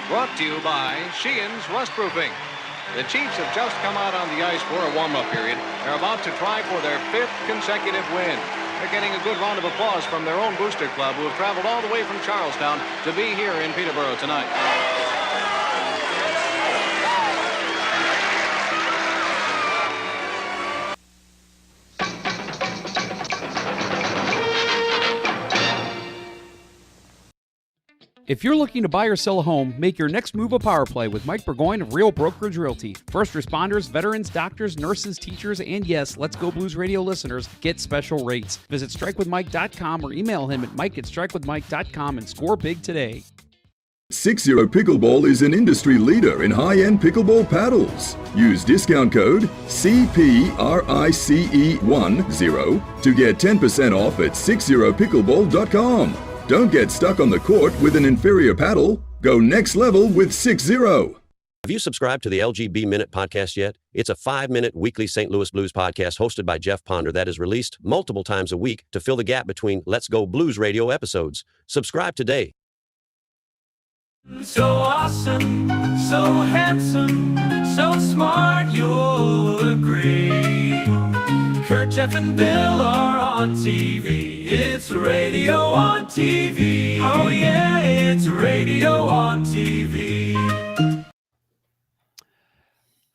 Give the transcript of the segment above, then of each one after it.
Brought to you by Sheehan's Rustproofing. The Chiefs have just come out on the ice for a warm-up period. They're about to try for their 5th consecutive win. They're getting a good round of applause from their own booster club, who have traveled all the way from Charlestown to be here in Peterborough tonight. If you're looking to buy or sell a home, make your next move a power play with Mike Burgoyne of Real Brokerage Realty. First responders, veterans, doctors, nurses, teachers, and yes, Let's Go Blues Radio listeners get special rates. Visit strikewithmike.com or email him at mike@strikewithmike.com and score big today. 60 Pickleball is an industry leader in high-end pickleball paddles. Use discount code CPRICE10 to get 10% off at 60pickleball.com. Don't get stuck on the court with an inferior paddle. Go next level with 60. Have you subscribed to the LGB Minute podcast yet? It's a 5-minute weekly St. Louis Blues podcast hosted by Jeff Ponder that is released multiple times a week to fill the gap between Let's Go Blues Radio episodes. Subscribe today. So awesome, so handsome, so smart, you'll agree. Kurt, Jeff, and Bill are on TV. It's radio on TV. Oh yeah, it's radio on TV.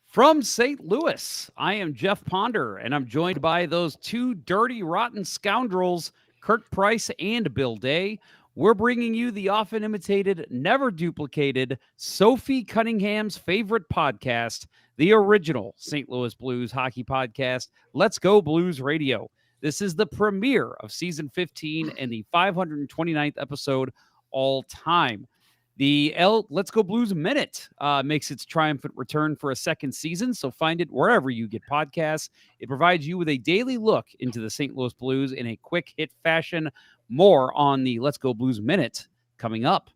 From St. Louis, I am Jeff Ponder, and I'm joined by those two dirty, rotten scoundrels, Kurt Price and Bill Day. We're bringing you the often imitated, never duplicated, Sophie Cunningham's favorite podcast, the original St. Louis Blues hockey podcast, Let's Go Blues Radio. This is the premiere of season 15 and the 529th episode all time. The Let's Go Blues Minute makes its triumphant return for a second season, so find it wherever you get podcasts. It provides you with a daily look into the St. Louis Blues in a quick hit fashion. More on the Let's Go Blues Minute coming up.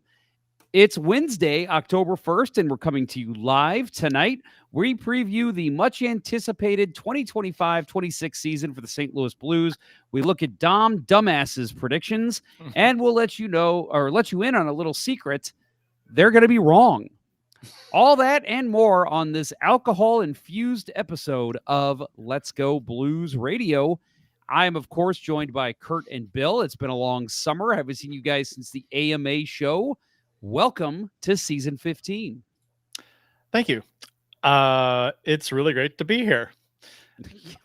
It's Wednesday, October 1st, and we're coming to you live tonight. We preview the much-anticipated 2025-26 season for the St. Louis Blues. We look at Dom Dumbass's predictions, and we'll let you know, or let you in on a little secret. They're going to be wrong. All that and more on this alcohol-infused episode of Let's Go Blues Radio. I am, of course, joined by Kurt and Bill. It's been a long summer. I haven't seen you guys since the AMA show. Welcome to season 15. Thank you. It's really great to be here.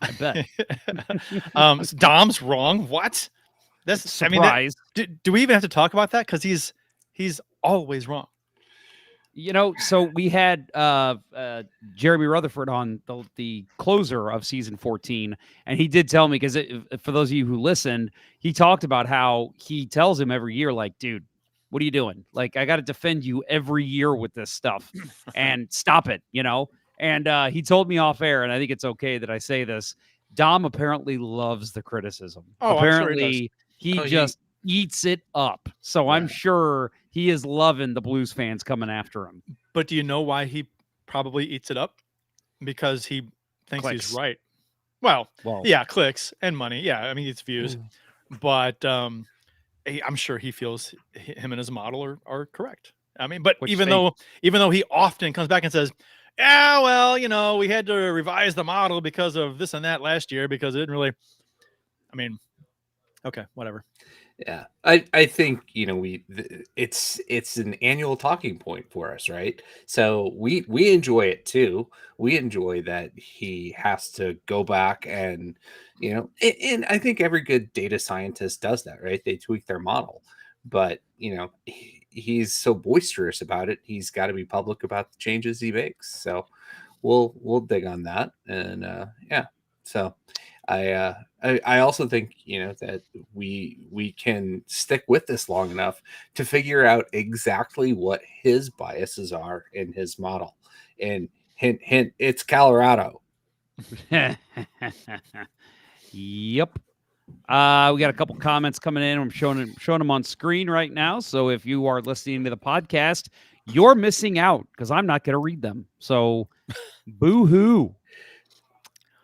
I bet. Dom's wrong. What? That's surprise. Do we even have to talk about that? Because he's always wrong. You know, so we had Jeremy Rutherford on the closer of season 14, and he did tell me, because for those of you who listened, he talked about how he tells him every year, like, dude, what are you doing? Like, I got to defend you every year with this stuff, and stop it, you know? And he told me off air, and I think it's okay that I say this, Dom apparently loves the criticism. Oh, apparently he just eats it up. So I'm sure he is loving the Blues fans coming after him. But do you know why he probably eats it up? Because he thinks he's right. Well, yeah, clicks and money. Yeah, I mean, it's views. But I'm sure he feels him and his model are correct. I mean, but even though he often comes back and says, yeah, well, you know, we had to revise the model because of this and that last year because it didn't really, I mean, okay, whatever. Yeah, I think, you know, it's an annual talking point for us, right? So we enjoy it too. We enjoy that he has to go back and, you know, and I think every good data scientist does that, right? They tweak their model, but you know, he's so boisterous about it. He's got to be public about the changes he makes. So we'll dig on that, and yeah. So I also think, you know, that we can stick with this long enough to figure out exactly what his biases are in his model. And hint, hint, it's Colorado. Yep. We got a couple comments coming in. I'm showing them on screen right now. So if you are listening to the podcast, you're missing out because I'm not going to read them. So boo-hoo.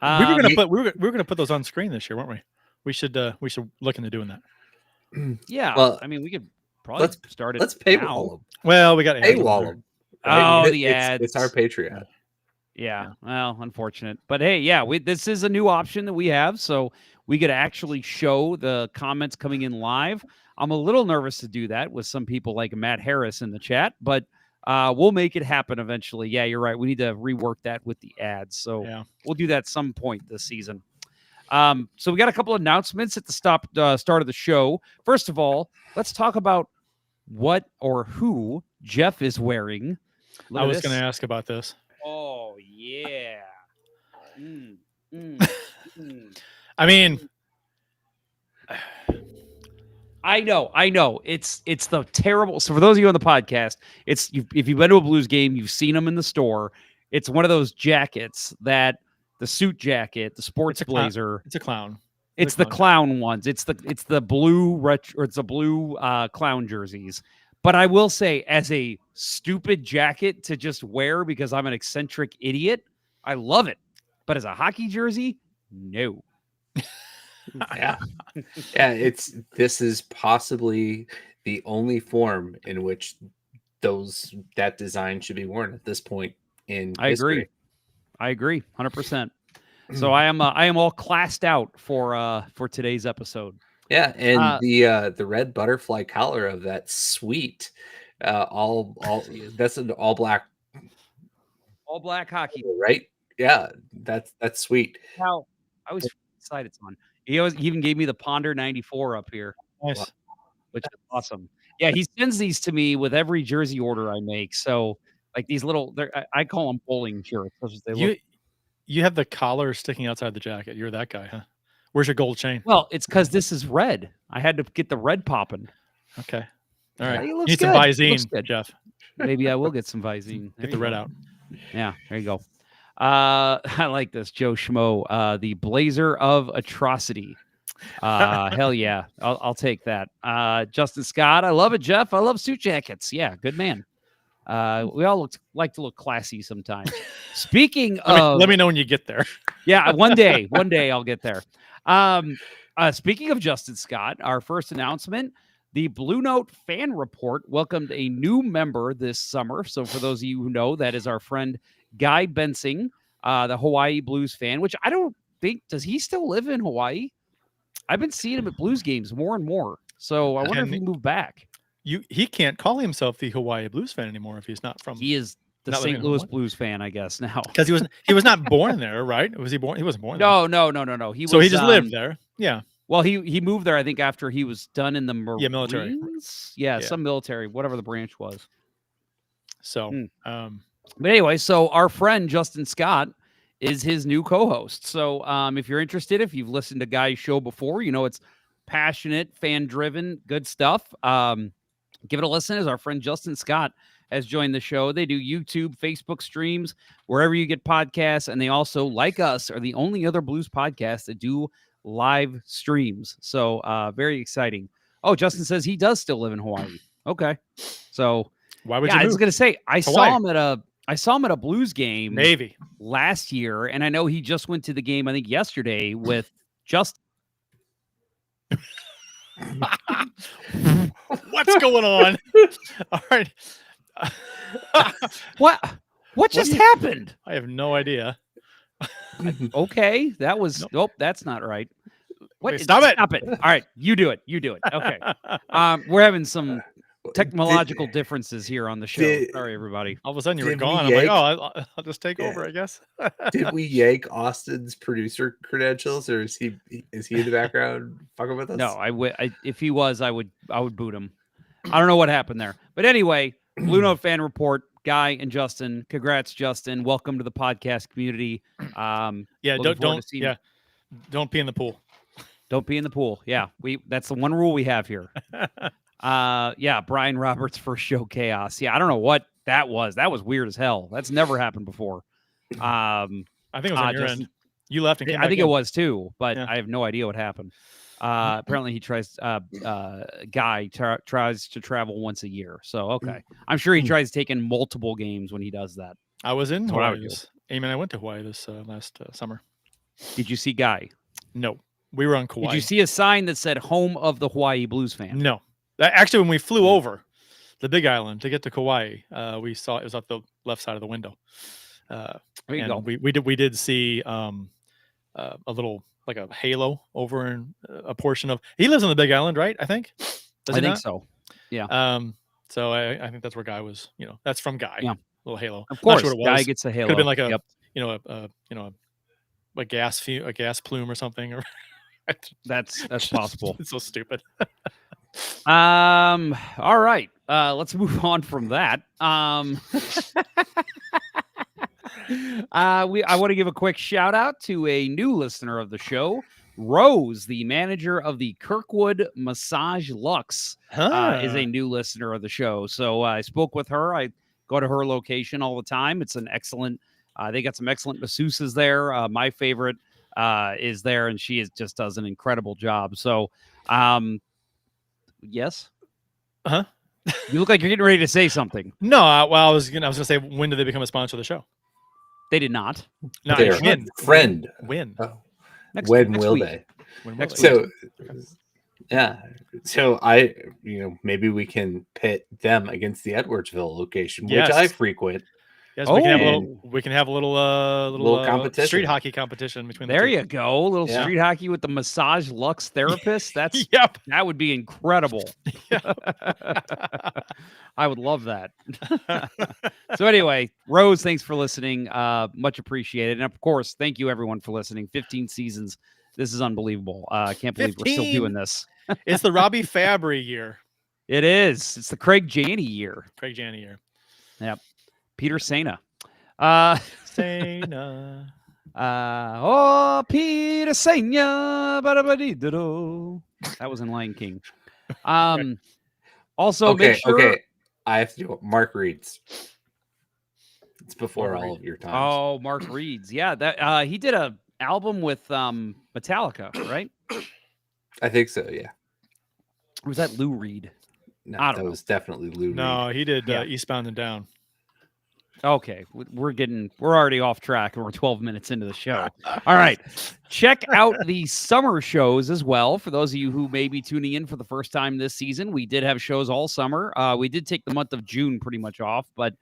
We were gonna put those on screen this year, weren't we? We should look into doing that. Yeah. Well, I mean, we could probably start it. Let's paywall them. Well, we got paywall them. Right? Oh, the ads. It's our Patreon. Yeah, well, unfortunate. But hey, yeah, this is a new option that we have, so we could actually show the comments coming in live. I'm a little nervous to do that with some people like Matt Harris in the chat, but we'll make it happen eventually. Yeah, you're right. We need to rework that with the ads, so we'll do that some point this season. So we got a couple of announcements at the start of the show. First of all, let's talk about what or who Jeff is wearing. I was going to ask about this. Oh yeah. I mean, I know. It's the terrible. So for those of you on the podcast, if you've been to a Blues game, you've seen them in the store. It's one of those jackets that the suit jacket, the sports blazer. It's a clown. It's the clown ones. It's the blue retro, or it's the blue clown jerseys. But I will say, as a stupid jacket to just wear because I'm an eccentric idiot, I love it. But as a hockey jersey, no. Yeah. This is possibly the only form in which that design should be worn at this point in history. I agree 100%. So I am all classed out for today's episode. Yeah, and the red butterfly collar of that suite, all that's an all black hockey, right? Yeah, that's sweet. Wow, I was excited, son. He even gave me the Ponder 94 up here. Nice. Which is awesome. Yeah, he sends these to me with every jersey order I make. So like these little, I call them bowling shirts. You have the collar sticking outside the jacket. You're that guy, huh? Where's your gold chain? Well, it's because this is red. I had to get the red popping. Okay. All right. You need some Visine, Jeff. Maybe I will get some Visine. Get the red out. Yeah, there you go. I like this, Joe Schmo. The Blazer of Atrocity. Hell yeah. I'll take that. Justin Scott. I love it, Jeff. I love suit jackets. Yeah, good man. We all like to look classy sometimes. Speaking of, let me know when you get there. Yeah, one day I'll get there. Speaking of Justin Scott, our first announcement, the Blue Note Fan Report welcomed a new member this summer. So for those of you who know, that is our friend Guy Bensing, the Hawaii Blues fan, which I don't think, does he still live in Hawaii? I've been seeing him at Blues games more and more. So I wonder if he moved back. He can't call himself the Hawaii Blues fan anymore if he's not from. He is the St. Louis Blues fan, I guess, now. Because he was not born there, right? Was he born? He wasn't born there. No. He just lived there. Yeah. Well, he moved there, I think, after he was done in the Marines. Yeah, military. Yeah, some military, whatever the branch was. So, but anyway, so our friend Justin Scott is his new co-host. So if you're interested, if you've listened to Guy's show before, you know it's passionate, fan-driven, good stuff. Give it a listen, as our friend Justin Scott has joined the show. They do YouTube, Facebook streams, wherever you get podcasts, and they also, like us, are the only other blues podcast that do live streams. So very exciting. Oh, Justin says he does still live in Hawaii. Okay. So why would you move? I was going to say, I saw him at a Blues game maybe last year, and I know he just went to the game, I think yesterday, with Justin. What's going on? All right. What just happened? I have no idea. Okay, that was nope. That's not right. What? Wait, stop it! All right, you do it. Okay. We're having some technological differences here on the show. Sorry, everybody. All of a sudden you were gone. I'm like, I'll just take over, I guess. Did we yank Austin's producer credentials, or is he in the background fucking with us? No, if he was, I would boot him. I don't know what happened there, but anyway, Blue Note Fan Report. Guy and Justin, congrats, Justin. Welcome to the podcast community. Don't pee in the pool. Don't pee in the pool. Yeah, that's the one rule we have here. Brian Roberts' first show, Chaos. Yeah, I don't know what that was. That was weird as hell. That's never happened before. I think it was on your end. You left and came I think back it was too, but I have no idea what happened. Apparently he tries Guy tries to travel once a year. So okay. I'm sure he tries taking multiple games when he does that. I was in Hawaii. I went to Hawaii this last summer. Did you see Guy? No. We were on Kauai. Did you see a sign that said home of the Hawaii Blues fan? No. Actually, when we flew over the Big Island to get to Kauai. We saw it was up the left side of the window. There you and go. we did see a little like a halo over in a portion of. He lives on the Big Island, right? I think. Does he I think not? so. Yeah. So I think that's where Guy was. That's from Guy. Yeah. Little halo. Of course, Not sure what it Guy was. gets a halo. Could have been like a Yep. a gas plume or something. Or That's possible. It's so stupid. All right. Let's move on from that. I want to give a quick shout out to a new listener of the show, Rose, the manager of the Kirkwood Massage Luxe, is a new listener of the show. So I spoke with her. I go to her location all the time. It's an excellent. They got some excellent masseuses there. My favorite is there, and she just does an incredible job. So, yes. Uh-huh. You look like you're getting ready to say something. No, well, I was gonna say, when did they become a sponsor of the show? They did not. No, They're when? friend. When? Oh. Next When will week. they? When will Next they? week. So, yeah. So maybe we can pit them against the Edwardsville location, Yes. which I frequent. Yes, Oh. we can have a little Little competition. street hockey competition between There the two. you go. A little Yeah. street hockey with the Massage Luxe therapist. That's Yep. that would be incredible. I would love that. So anyway, Rose, thanks for listening. Much appreciated. And of course, thank you everyone for listening. 15 seasons. This is unbelievable. I can't believe we're still 15? doing this. It's the Robbie Fabry year. It is. It's the Craig Janney year. Craig Janney year. Yep. Peter Sena. Sena. Oh, Peter Sena. That was in Lion King. Also, make sure. Okay. I have to do it. Mark Reed's. It's before all of your times. Oh, Mark Reed's. Yeah, that he did a album with Metallica, right? I think so. Yeah. Or was that Lou Reed? No, I don't that know. was definitely Lou Reed. No, he did Yeah. Eastbound and Down. Okay, we're already off track and we're 12 minutes into the show. All right. Check out the summer shows as well. For those of you who may be tuning in for the first time this season, we did have shows all summer. We did take the month of June pretty much off, but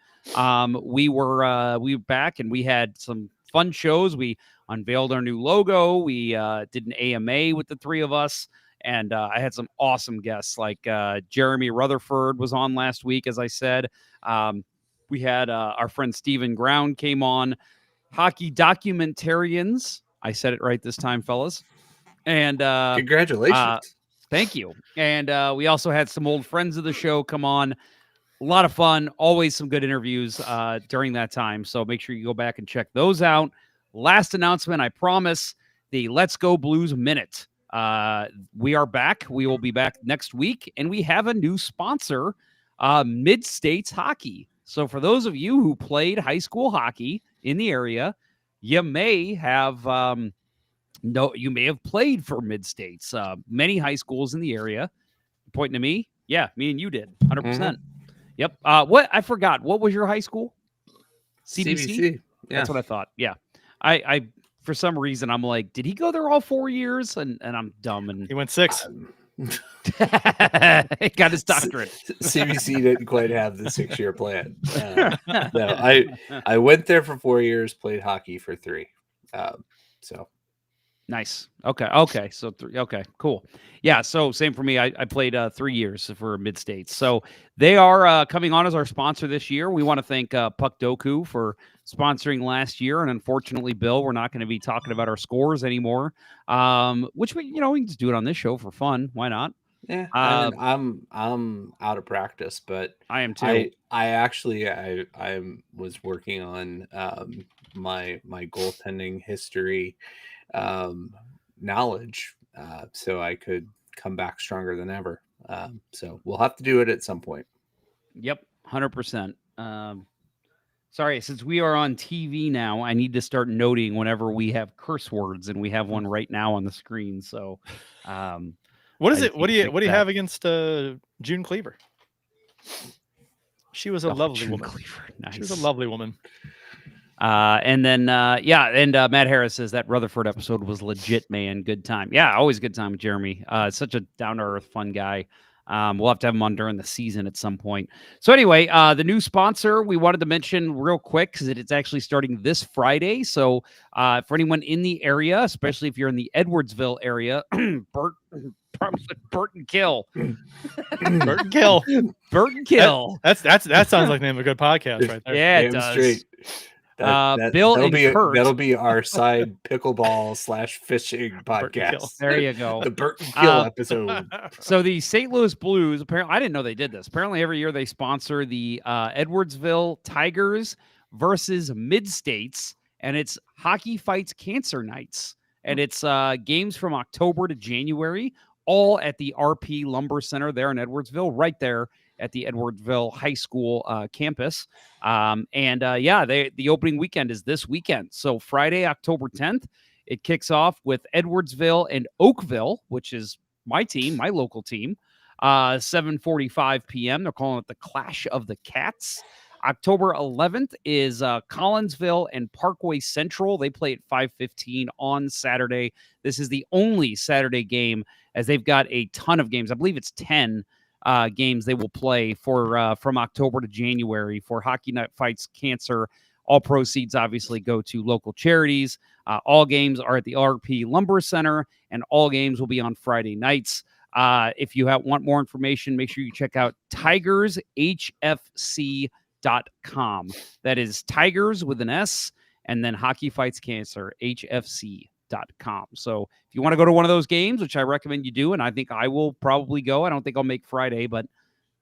we were back and we had some fun shows. We unveiled our new logo. We did an AMA with the three of us. And I had some awesome guests like Jeremy Rutherford was on last week, as I said. We had our friend Stephen Ground came on. Hockey documentarians. I said it right this time, fellas. And Congratulations. thank you. And we also had some old friends of the show come on. A lot of fun. Always some good interviews during that time. So make sure you go back and check those out. Last announcement, I promise, the Let's Go Blues Minute. We are back. We will be back next week. And we have a new sponsor, Mid-States Hockey. So for those of you who played high school hockey in the area, you may have you may have played for Mid-States. Many high schools in the area. Pointing to me? Yeah, me and you did. 100%. Mm-hmm. Yep. What I forgot. What was your high school? CBC? Yeah. That's what I thought. Yeah. I for some reason I'm like, did he go there all 4 years? And I'm dumb and He went 6. got his doctorate. CBC didn't quite have the 6-year plan. No, I went there for 4 years, played hockey for 3. So Nice. Okay. So 3. Okay, cool. Yeah. So same for me. I played 3 years for Mid-States. So they are coming on as our sponsor this year. We want to thank Puck Doku for sponsoring last year. And unfortunately, Bill, we're not going to be talking about our scores anymore. Which we can just do it on this show for fun. Why not? yeah, I mean, I'm out of practice, but I am too. I actually I was working on my goaltending history knowledge, so I could come back stronger than ever. So we'll have to do it at some point. Yep, 100%. Sorry, since we are on TV now, I need to start noting whenever we have curse words, and we have one right now on the screen. So, What is I it? What do think you that- have against June Cleaver? She was a lovely June woman. Cleaver, She was a nice. lovely woman. And then Matt Harris says that Rutherford episode was legit, man. Good time. Yeah, always good time with Jeremy. Such a down to earth, fun guy. We'll have to have them on during the season at some point. So anyway, the new sponsor we wanted to mention real quick because it's actually starting this Friday. So for anyone in the area, especially if you're in the Edwardsville area, Burton Kill. Burton Kill. Burton Kill. That sounds like the name of a good podcast right there. Yeah, it does. Straight. Bill and Kurt. Kurt. That'll be our side pickleball / fishing podcast. There you go. The Burton Kill episode. So the St. Louis Blues, apparently, I didn't know they did this. Apparently, every year they sponsor the Edwardsville Tigers versus Mid-States, and it's Hockey Fights Cancer Nights. And it's games from October to January, all at the RP Lumber Center there in Edwardsville, right there at the Edwardsville High School campus. The opening weekend is this weekend. So Friday, October 10th, it kicks off with Edwardsville and Oakville, which is my team, my local team, 7:45 p.m. They're calling it the Clash of the Cats. October 11th is Collinsville and Parkway Central. They play at 5:15 on Saturday. This is the only Saturday game as they've got a ton of games. I believe it's 10 games they will play for from October to January for Hockey Night Fights Cancer. All proceeds obviously go to local charities. All games are at the RP Lumber Center, and all games will be on Friday nights. If you want more information, make sure you check out tigershfc.com. That is Tigers with an S, and then Hockey Fights Cancer, HFC.com. So if you want to go to one of those games, which I recommend you do, and I think I will probably go. I don't think I'll make Friday, but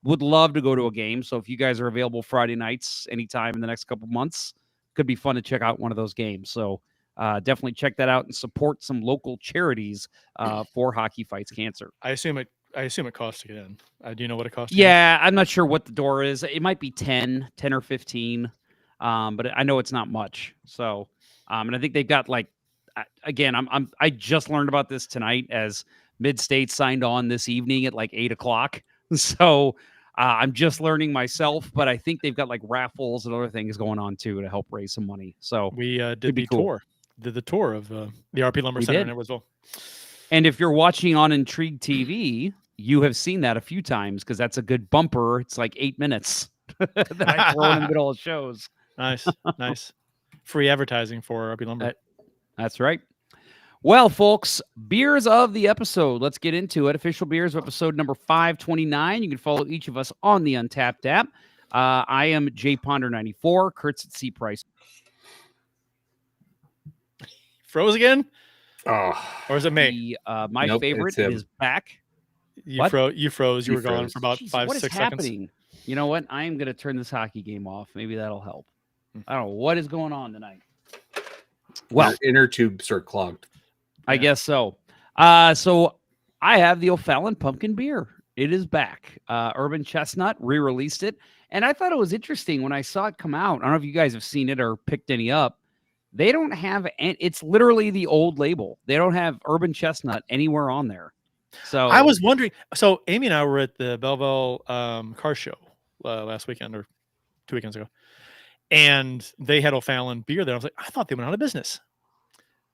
would love to go to a game. So if you guys are available Friday nights anytime in the next couple months, could be fun to check out one of those games. So definitely check that out and support some local charities for Hockey Fights Cancer. I assume it costs to get in. Do you know what it costs? Yeah, I'm not sure what the door is. It might be 10 or 15, but I know it's not much. So, and I think they've got again, I just learned about this tonight as Mid-State signed on this evening at 8:00. So I'm just learning myself, but I think they've got raffles and other things going on too to help raise some money. So we did the tour of the RP Lumber Center in Edwardsville. And if you're watching on Intrigue TV, you have seen that a few times because that's a good bumper. It's 8 minutes that I throw in the middle of shows. Nice. Free advertising for RP Lumber. That's right. Well, folks, beers of the episode. Let's get into it. Official beers of episode number 529. You can follow each of us on the Untapped app. I am JPonder94. Kurt's at C Price. Froze again? Oh, or is it me? My favorite is back. You froze. You were gone for about 5-6 seconds. What is happening? You know what? I am going to turn this hockey game off. Maybe that'll help. I don't know what is going on tonight. Well, your inner tubes are clogged. I guess so. So I have the O'Fallon Pumpkin Beer. It is back. Urban Chestnut re-released it. And I thought it was interesting when I saw it come out. I don't know if you guys have seen it or picked any up. They don't have, it's literally the old label. They don't have Urban Chestnut anywhere on there. So I was wondering. So Amy and I were at the Belleville car show last weekend or 2 weekends ago. And they had O'Fallon beer there. I was like, I thought they went out of business.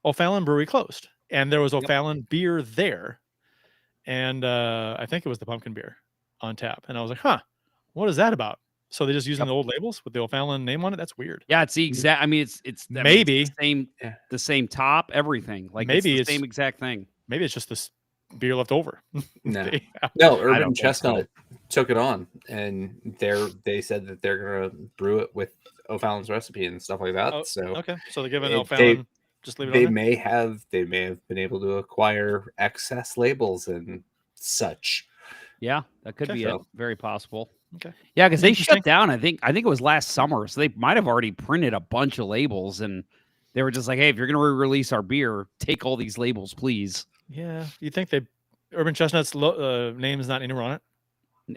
O'Fallon Brewery closed. And there was O'Fallon beer there. And I think it was the pumpkin beer on tap. And I was like, what is that about? So they're just using the old labels with the O'Fallon name on it? That's weird. Yeah, it's the exact. I mean, it's maybe the same top, everything. Maybe it's the same exact thing. Maybe it's just this beer left over. No, Urban Chestnut took it on, and they said that they're gonna brew it with O'Fallon's recipe and stuff like that. So they're giving O'Fallon just leave it. They may have been able to acquire excess labels and such. Yeah, that could be it. Very possible. Okay. Yeah, because they shut down. I think it was last summer, so they might have already printed a bunch of labels, and they were just like, "Hey, if you're going to re-release our beer, take all these labels, please." Yeah, you think Urban Chestnut's name is not anywhere on it?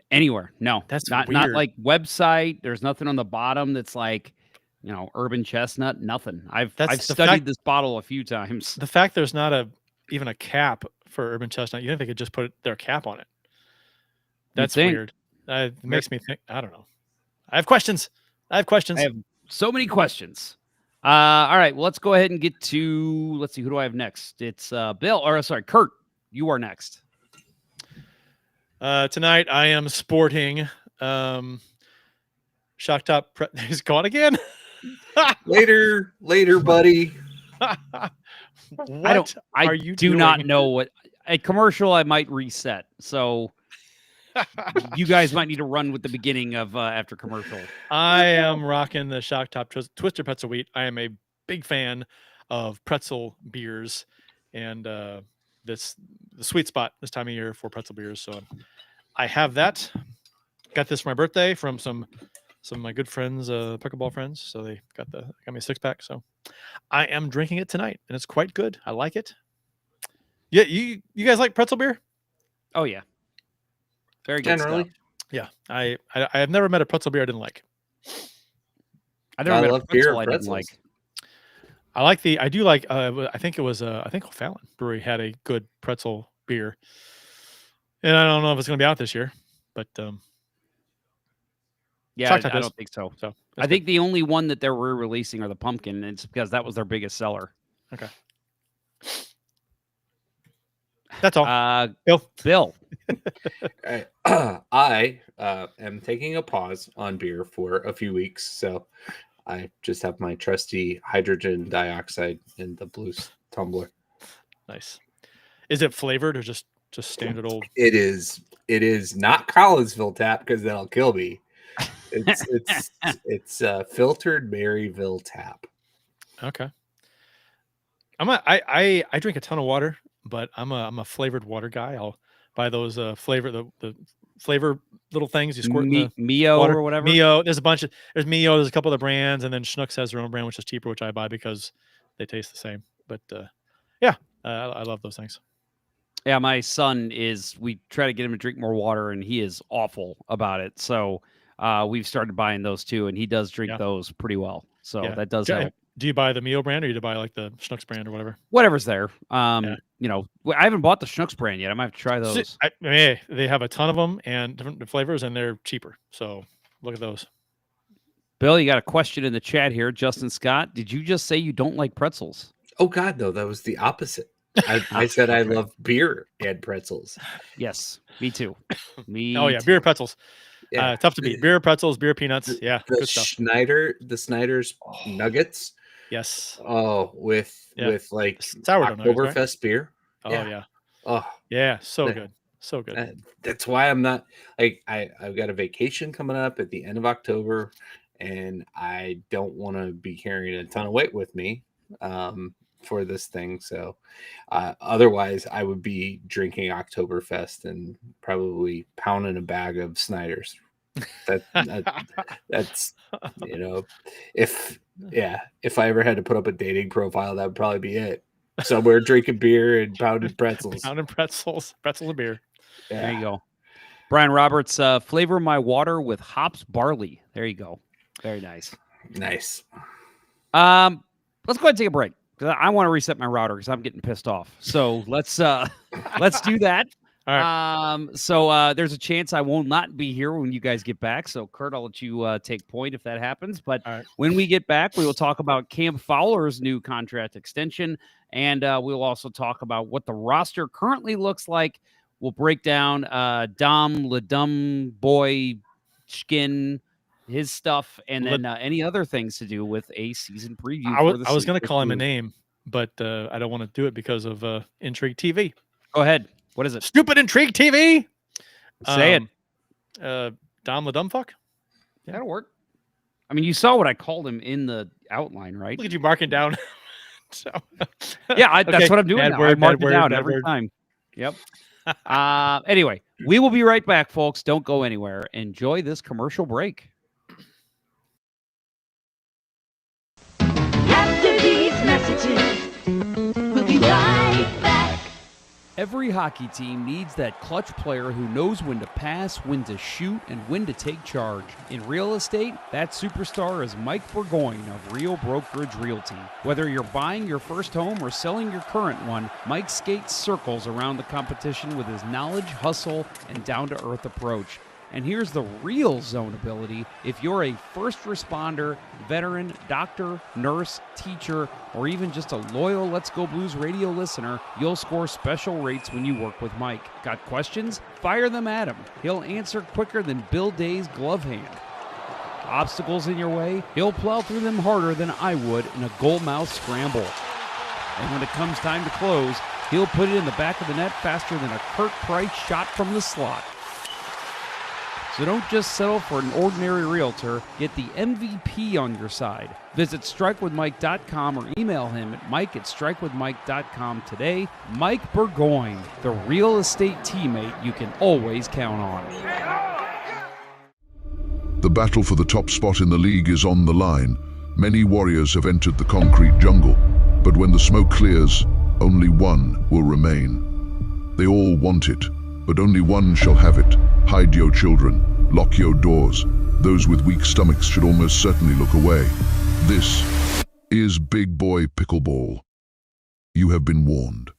Anywhere? No, that's not weird. Not website. There's nothing on the bottom that's Urban Chestnut. Nothing. I've studied this bottle a few times. The fact there's not even a cap for Urban Chestnut, you think they could just put their cap on it? That's weird. It makes me think. I don't know. I have questions. I have so many questions. All right. Well, let's go ahead and get to. Let's see. Who do I have next? It's Kurt. You are next. Tonight I am sporting Shock Top. He's gone again. later, buddy. What I are you do doing? not know what a commercial I might reset. So you guys might need to run with the beginning of after commercial. I am rocking the Shock Top Twister Pretzel Wheat. I am a big fan of pretzel beers, and the sweet spot this time of year for pretzel beers. So I have that. Got this for my birthday from some of my good friends, pickleball friends. So they got me a 6-pack. So I am drinking it tonight, and it's quite good. I like it. Yeah, you guys like pretzel beer? Oh yeah, very good Generally. stuff. Yeah, I have never met a pretzel beer I didn't like. I never met a love beer pretzel I didn't like. I do like I think O'Fallon Brewery had a good pretzel beer, and I don't know if it's going to be out this year, but yeah, I don't think so. I think the only one that they're re-releasing are the pumpkin, and it's because that was their biggest seller. Okay, that's all. Bill. I am taking a pause on beer for a few weeks, so I just have my trusty hydrogen dioxide in the blue tumbler. Nice. Is it flavored or just standard old? It is not Collinsville tap because that'll kill me. It's filtered Maryville tap. Okay. I drink a ton of water, but I'm a flavored water guy. I'll buy those the flavor little things you squirt in the Mio water. or whatever. Mio. There's Mio. There's a couple other brands, and then Schnucks has their own brand, which is cheaper, which I buy because they taste the same. But I love those things. Yeah, my son we try to get him to drink more water, and he is awful about it. So we've started buying those too, and he does drink those pretty well. So that does help. Do you buy the Mio brand, or do you buy like the Schnucks brand or whatever? Whatever's there. I haven't bought the Schnucks brand yet. I might have to try those. They have a ton of them and different flavors, and they're cheaper. So look at those. Bill, you got a question in the chat here. Justin Scott, did you just say you don't like pretzels? Oh God, no, that was the opposite. I said I love beer and pretzels. Yes, me too. Beer pretzels. Yeah. Tough to beat. Beer pretzels, beer peanuts. Yeah, good stuff. Snyder's nuggets. Yes. Oh, with like sourdough Oktoberfest nuggets, right? beer. Oh yeah. Oh yeah, so good. So good. That's why I'm not like I've got a vacation coming up at the end of October, and I don't want to be carrying a ton of weight with me for this thing. So otherwise I would be drinking Oktoberfest and probably pounding a bag of Snyder's. That's if I ever had to put up a dating profile, that would probably be it. Somewhere drinking beer and pounding pretzels. Pretzels and beer. Yeah. There you go. Brian Roberts, flavor my water with hops barley. There you go. Very nice. Nice. Let's go ahead and take a break. I want to reset my router because I'm getting pissed off. So let's do that. All right. So there's a chance I will not be here when you guys get back. So Kurt, I'll let you take point if that happens. But when we get back, we will talk about Cam Fowler's new contract extension, and we'll also talk about what the roster currently looks like. We'll break down Dom Ledum Boy Skin, his stuff, and then any other things to do with a season preview. I was going to call him a name, but I don't want to do it because of Intrigue TV. Go ahead. What is it? Stupid Intrigue TV. Say it. Dom Ledumfuck. Yeah. That'll work. I mean, you saw what I called him in the outline, right? Look at you marking down. So yeah, that's what I'm doing now. I mark it down every time. Yep. Anyway, we will be right back, folks. Don't go anywhere. Enjoy this commercial break. After these messages, we'll be right back. Every hockey team needs that clutch player who knows when to pass, when to shoot, and when to take charge. In real estate, that superstar is Mike Burgoyne of Real Brokerage Realty. Whether you're buying your first home or selling your current one, Mike skates circles around the competition with his knowledge, hustle, and down-to-earth approach. And here's the real zone ability. If you're a first responder, veteran, doctor, nurse, teacher, or even just a loyal Let's Go Blues radio listener, you'll score special rates when you work with Mike. Got questions? Fire them at him. He'll answer quicker than Bill Day's glove hand. Obstacles in your way? He'll plow through them harder than I would in a goalmouth scramble. And when it comes time to close, he'll put it in the back of the net faster than a Kurt Price shot from the slot. So don't just settle for an ordinary realtor. Get the MVP on your side. Visit strikewithmike.com or email him at mike@strikewithmike.com today. Mike Burgoyne, the real estate teammate you can always count on. The battle for the top spot in the league is on the line. Many warriors have entered the concrete jungle, but when the smoke clears, only one will remain. They all want it, but only one shall have it. Hide your children, lock your doors. Those with weak stomachs should almost certainly look away. This is Big Boy Pickleball. You have been warned.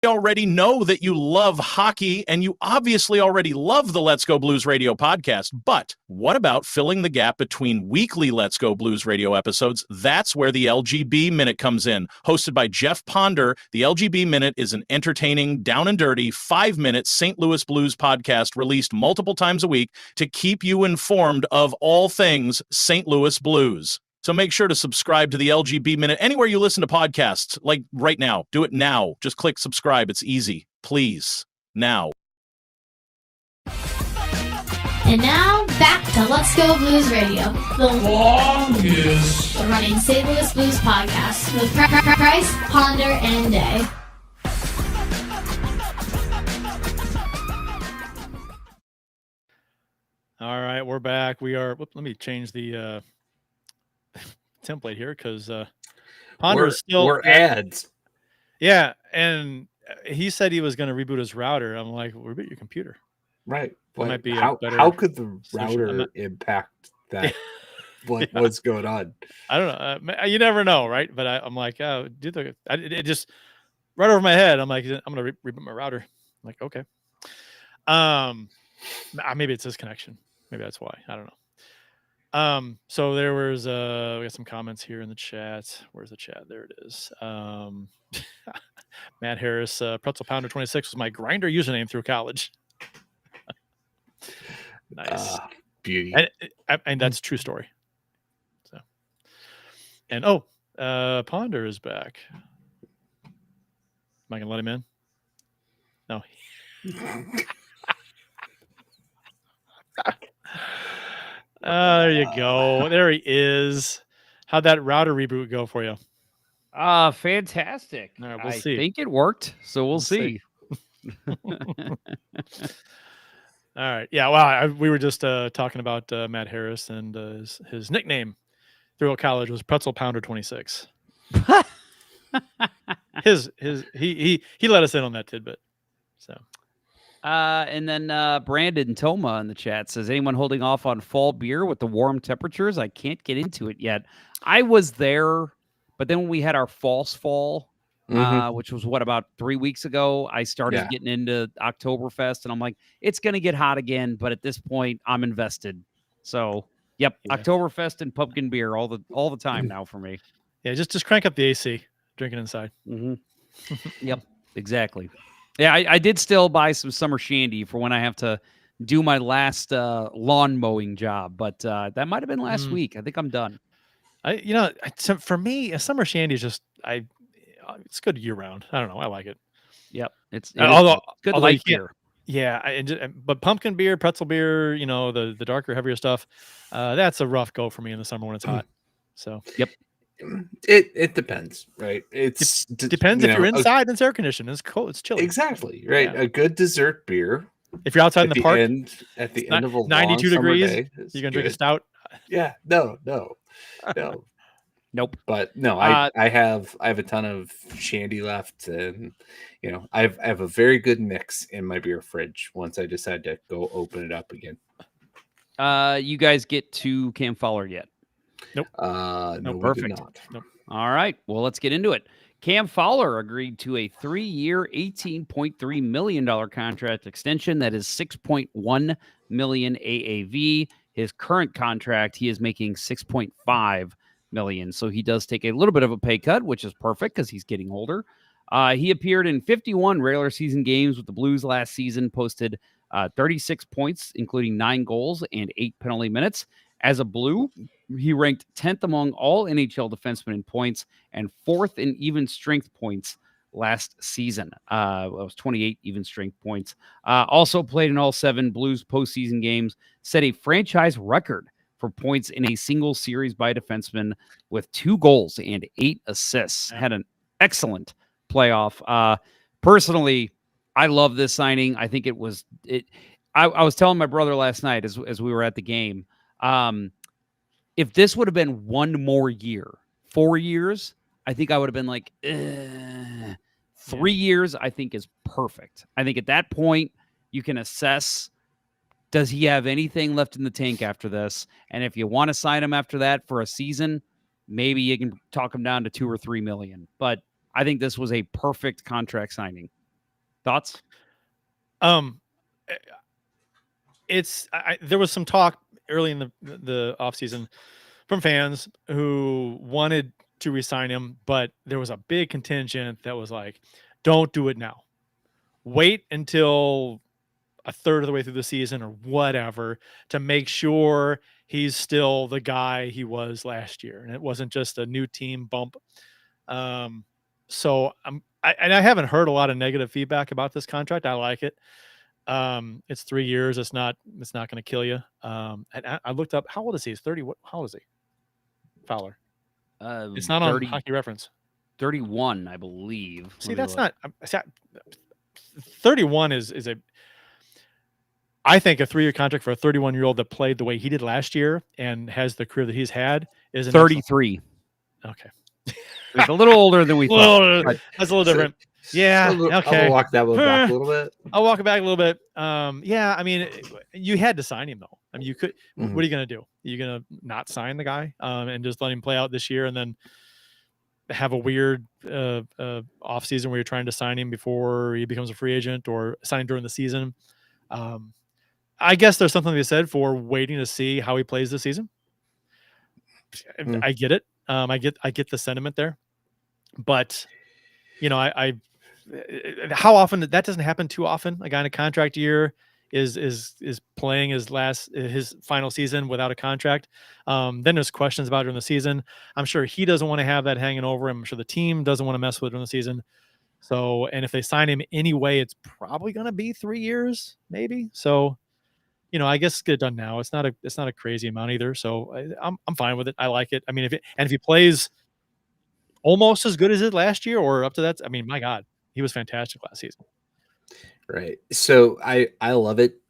Already know that you love hockey and you obviously already love the Let's Go Blues Radio podcast, but what about filling the gap between weekly Let's Go Blues Radio episodes? That's where the LGB Minute comes in. Hosted by Jeff Ponder, the LGB Minute is an entertaining, down and dirty, 5-minute St. Louis Blues podcast released multiple times a week to keep you informed of all things St. Louis Blues. So make sure to subscribe to the LGB Minute anywhere you listen to podcasts, like right now. Do it now. Just click subscribe. It's easy. Please. Now. And now, back to Let's Go Blues Radio, the longest running St. Louis Blues podcast with Price, Ponder, and Day. All right, we're back. We are. Let me change the template here because Ponder is still. We're ads. Yeah, and he said he was going to reboot his router. I'm like, reboot your computer. Right. Might be how could the router impact that? What's going on? I don't know. You never know, right? But I'm like, it just right over my head. I'm like, I'm going to reboot my router. I'm like, okay. Maybe it's his connection. Maybe that's why. I don't know. So there was we got some comments here in the chat. Where's the chat? There it is. Matt Harris, Pretzel Pounder 26 was my grinder username through college. Nice. Beauty. And that's a true story. So, and Ponder is back. Am I gonna let him in? No. There you go. There he is. How'd that router reboot go for you? Fantastic. All right, we'll see. I think it worked, so we'll see. All right. Yeah. Well, we were just talking about Matt Harris, and his nickname throughout college was Pretzel Pounder 26. He let us in on that tidbit. So. And then Brandon Toma in the chat says, anyone holding off on fall beer with the warm temperatures? I can't get into it yet. I was there, but then when we had our false fall, which was about 3 weeks ago, I started getting into Oktoberfest, and I'm like, it's going to get hot again. But at this point, I'm invested. So, Oktoberfest and pumpkin beer all the time now for me. Yeah, just crank up the AC, drink it inside. Yep, exactly. Yeah, I did still buy some summer shandy for when I have to do my last lawn mowing job, but that might have been last week. I think I'm done. For me, a summer shandy is just it's good year round. I don't know. I like it. Yep, it's good light beer. Yeah, but pumpkin beer, pretzel beer, the darker, heavier stuff, that's a rough go for me in the summer when it's hot. So yep. It depends, right? It's Depends if you're inside and it's air conditioned. It's cold. It's chilly. Exactly, right? Yeah. A good dessert beer. If you're outside in the park, at the end of a 92 long summer degrees, day, you're gonna drink a stout. Yeah, no. Nope. But no, I have a ton of shandy left, and I have a very good mix in my beer fridge. Once I decide to go open it up again. You guys get to Cam Fowler yet? Nope. No, perfect. We did not. Nope. All right. Well, let's get into it. Cam Fowler agreed to a 3-year, $18.3 million contract extension. That is $6.1 million AAV. His current contract, he is making $6.5 million. So he does take a little bit of a pay cut, which is perfect because he's getting older. He appeared in 51 regular season games with the Blues last season, posted 36 points, including 9 goals and 8 penalty minutes. As a Blue, he ranked 10th among all NHL defensemen in points and 4th in even strength points last season. It was 28 even strength points. Also played in all 7 Blues postseason games, set a franchise record for points in a single series by a defenseman with 2 goals and 8 assists. Had an excellent playoff. Personally, I love this signing. I think it was it. I was telling my brother last night as we were at the game. If this would have been 1 more year, 4 years, I think I would have been like, 3 years, I think is perfect. I think at that point you can assess, does he have anything left in the tank after this? And if you want to sign him after that for a season, maybe you can talk him down to $2 or $3 million. But I think this was a perfect contract signing. Thoughts? There was some talk early in the offseason from fans who wanted to re-sign him, but there was a big contingent that was like, don't do it now. Wait until a third of the way through the season or whatever to make sure he's still the guy he was last year. And it wasn't just a new team bump. So I haven't heard a lot of negative feedback about this contract. I like it. It's 3 years. It's not going to kill you. And I looked up, how old is he? He's 30. How old is he? Fowler. It's not 30, on Hockey Reference. 31, I believe. See, that's not 31 is I think a 3-year contract for a 31-year-old that played the way he did last year and has the career that he's had is 33. Okay. He's a little older than we thought. That's a little different. Yeah. Okay. I'll walk that one back a little bit. I'll walk it back a little bit. Yeah. I mean, you had to sign him though. I mean, you could. Mm-hmm. What are you going to do? Are you going to not sign the guy and just let him play out this year and then have a weird off season where you're trying to sign him before he becomes a free agent or sign him during the season? I guess there's something to be said for waiting to see how he plays this season. I get it. I get the sentiment there, but I how often that doesn't happen too often. A guy in a contract year is playing his final season without a contract. Then there's questions about it during the season. I'm sure he doesn't want to have that hanging over him. I'm sure the team doesn't want to mess with it during the season. So, and if they sign him anyway, it's probably going to be 3 years, maybe. So, I guess get it done now. It's not a crazy amount either. So I'm fine with it. I like it. I mean, if he plays almost as good as it last year or up to that, I mean, my God, he was fantastic last season. Right. So I love it.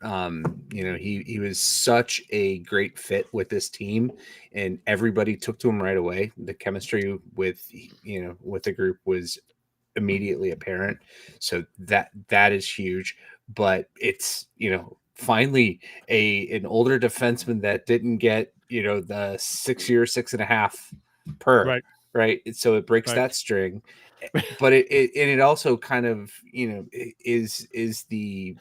He was such a great fit with this team and everybody took to him right away. The chemistry with the group was immediately apparent. So that is huge, but it's, finally an older defenseman that didn't get, the 6 year, 6.5 per, right. So it breaks that string. But it also kind of is the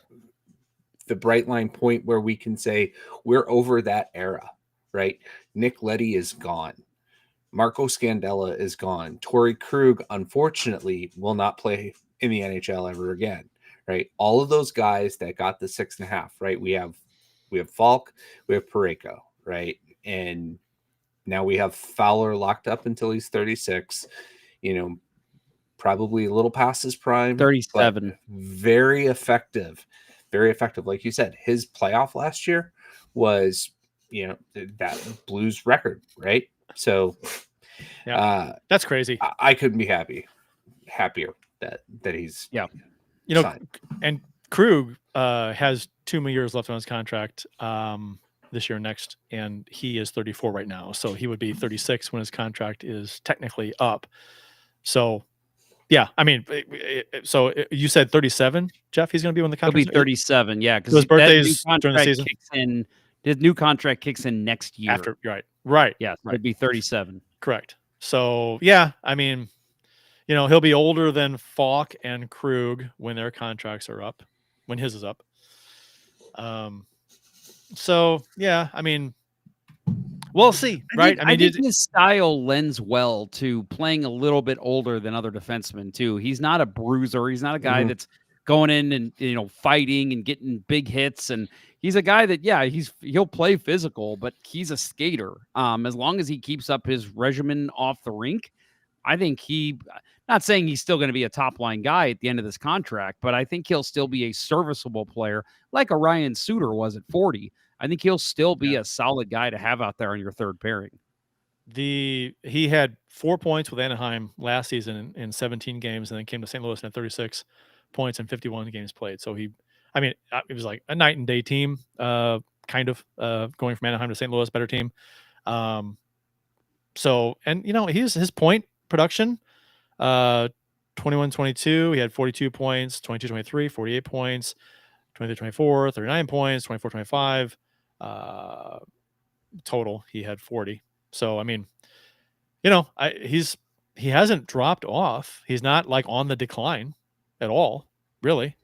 bright line point where we can say we're over that era, right? Nick Leddy is gone, Marco Scandella is gone, Torrey Krug unfortunately will not play in the NHL ever again, right? All of those guys that got the 6.5, right? We have Falk, we have Parayko, right? And now we have Fowler locked up until he's 36. Probably a little past his prime. 37. Very effective. Very effective. Like you said, his playoff last year was, that Blues record, right? So Yeah, that's crazy. I couldn't be happier that he's signed. And Krug has 2 more years left on his contract this year and next, and he is 34 right now, so he would be 36 when his contract is technically up. So yeah, I mean, so you said 37, Jeff? He's going to be when the contract. He'll be 37, yeah, because his birthday's during the season. His new contract kicks in next year. After, right. Yeah, it'd be 37. Correct. So yeah, I mean, he'll be older than Falk and Krug when their contracts are up, when his is up. So yeah, I mean, we'll see, right? I think his style lends well to playing a little bit older than other defensemen too. He's not a bruiser. He's not a guy that's going in and fighting and getting big hits. And he's a guy that he'll play physical, but he's a skater. As long as he keeps up his regimen off the rink, I think not saying he's still going to be a top line guy at the end of this contract, but I think he'll still be a serviceable player like a Ryan Suter was at 40. I think he'll still be a solid guy to have out there on your third pairing. He had 4 points with Anaheim last season in 17 games, and then came to St. Louis and had 36 points in 51 games played. So it was like a night and day team, kind of going from Anaheim to St. Louis, better team. His point production, 21-22, he had 42 points, 22-23, 48 points, 23-24, 39 points, 24-25. Total, he had 40. So I mean, he hasn't dropped off. He's not like on the decline at all, really.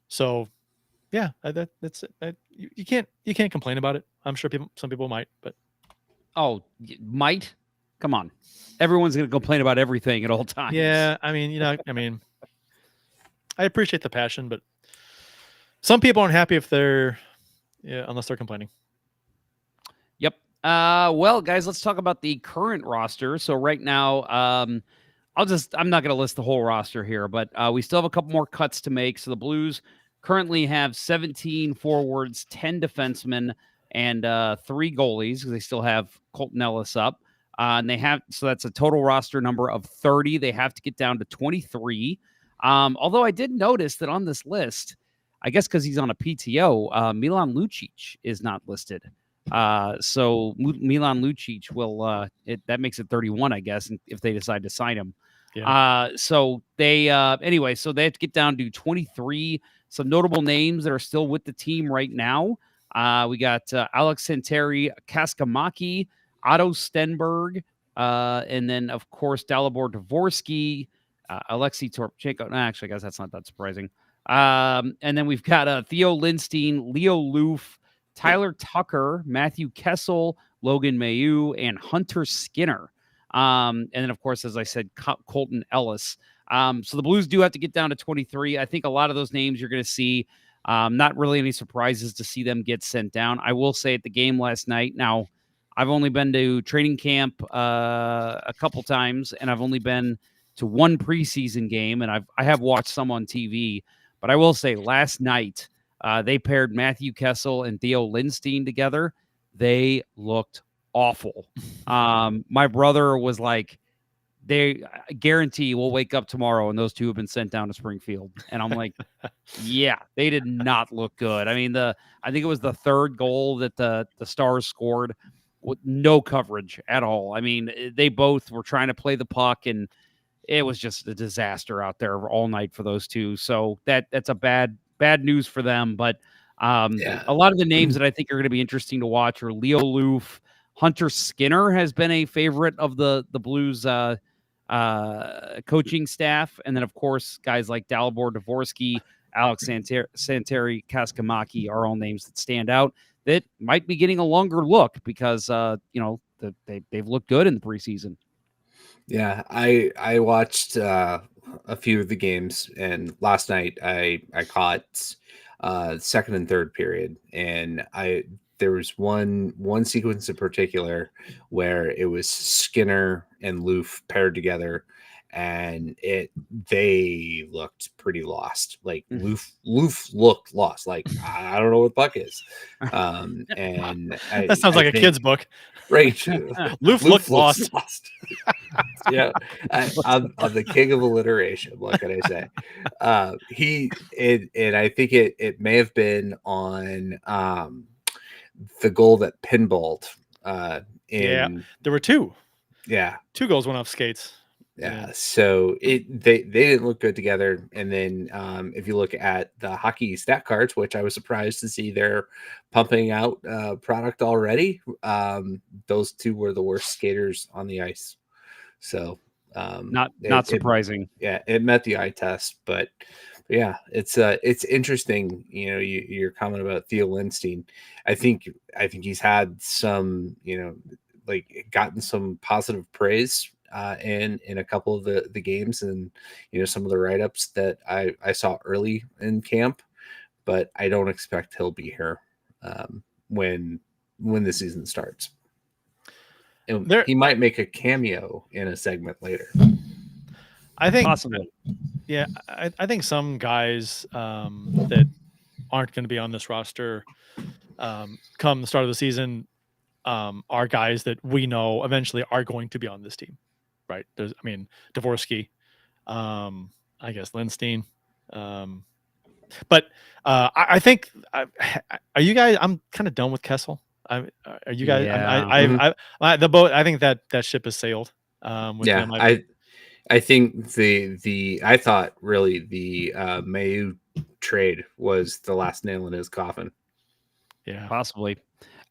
So yeah, that's it. You can't complain about it. I'm sure some people might, but might. Come on, everyone's going to complain about everything at all times. Yeah, I mean, I appreciate the passion, but some people aren't happy unless they're complaining. Yep. Well, guys, let's talk about the current roster. So right now, I'm not going to list the whole roster here, but we still have a couple more cuts to make. So the Blues currently have 17 forwards, 10 defensemen, and 3 goalies because they still have Colton Ellis up. And so that's a total roster number of 30. They have to get down to 23. Although I did notice that on this list, I guess because he's on a PTO, Milan Lucic is not listed. So Milan Lucic will that makes it 31, I guess, if they decide to sign him. Yeah. So they anyway, so they have to get down to 23. Some notable names that are still with the team right now. We got Alex Santeri Kaskamaki, Otto Stenberg, and then of course Dalibor Dvorsky, Alexei Torpchenko. Actually, I guess that's not that surprising. And then we've got Theo Lindstein, Leo Loof, Tyler Tucker, Matthew Kessel, Logan Mayu, and Hunter Skinner. And then, of course, as I said, Colton Ellis. So the Blues do have to get down to 23. I think a lot of those names you're going to see. Not really any surprises to see them get sent down. I will say at the game last night, now I've only been to training camp a couple times, and I've only been to one preseason game, and I have watched some on TV. But I will say last night, they paired Matthew Kessel and Theo Lindstein together. They looked awful. My brother was like, they guarantee we'll wake up tomorrow and those two have been sent down to Springfield. And I'm like, yeah, they did not look good. I mean, I think it was the third goal that the Stars scored with no coverage at all. I mean, they both were trying to play the puck, and it was just a disaster out there all night for those two. So that's a bad news for them. But a lot of the names that I think are going to be interesting to watch are Leo Loof. Hunter Skinner has been a favorite of the Blues coaching staff. And then, of course, guys like Dalibor Dvorsky, Alex Santeri Kaskamaki are all names that stand out that might be getting a longer look because, they've looked good in the preseason. Yeah, I watched a few of the games, and last night I caught second and third period, and there was one sequence in particular where it was Skinner and Loof paired together, and they looked pretty lost. Like Loof looked lost. Like, I don't know what the fuck is. And that sounds like a kid's book, right? Loof looked lost. Yeah, I'm the king of alliteration. What can I say? And I think it may have been on the goal that pinballed. Yeah, there were two. Yeah, 2 goals went off skates. Yeah, so they didn't look good together. And then if you look at the hockey stat cards, which I was surprised to see they're pumping out product already, those 2 were the worst skaters on the ice. So not surprising. It met the eye test, but yeah, it's interesting. You know, your comment about Theo Lindstein. I think he's had some, like gotten some positive praise in a couple of the games, and some of the write-ups that I saw early in camp, but I don't expect he'll be here when the season starts. And he might make a cameo in a segment later. I think possibly. Yeah, I think some guys that aren't going to be on this roster come the start of the season are guys that we know eventually are going to be on this team, right? Dvorsky, I guess Lindstein, but I think are you guys? I'm kind of done with Kessel. Are you guys? Yeah. The boat. I think that ship has sailed. With him. I think I thought really the Mayu trade was the last nail in his coffin. Yeah, possibly.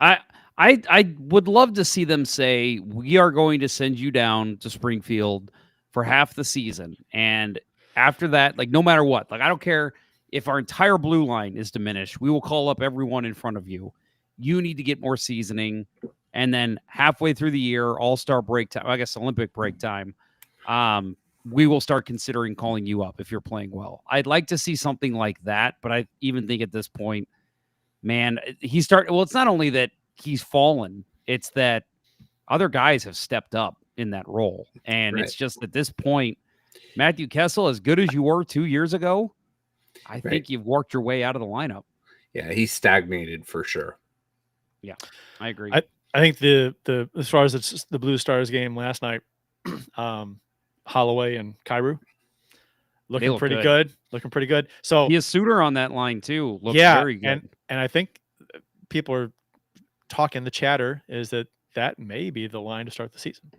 I would love to see them say, we are going to send you down to Springfield for half the season. And after that, like, no matter what, like, I don't care if our entire blue line is diminished, we will call up everyone in front of you. You need to get more seasoning. And then halfway through the year, all-star break time, I guess Olympic break time, we will start considering calling you up if you're playing well. I'd like to see something like that, but I even think at this point, man, well, it's not only that he's fallen, it's that other guys have stepped up in that role. And right. It's just at this point, Matthew Kessel, as good as you were 2 years ago, I think you've worked your way out of the lineup. Yeah, he's stagnated for sure. Yeah, I agree. I think the as far as the Blue Stars game last night, Holloway and Kyrou looking pretty good. Looking pretty good. So Pius Suter on that line too. Looks very good. And I think people are talking, the chatter is that may be the line to start the season.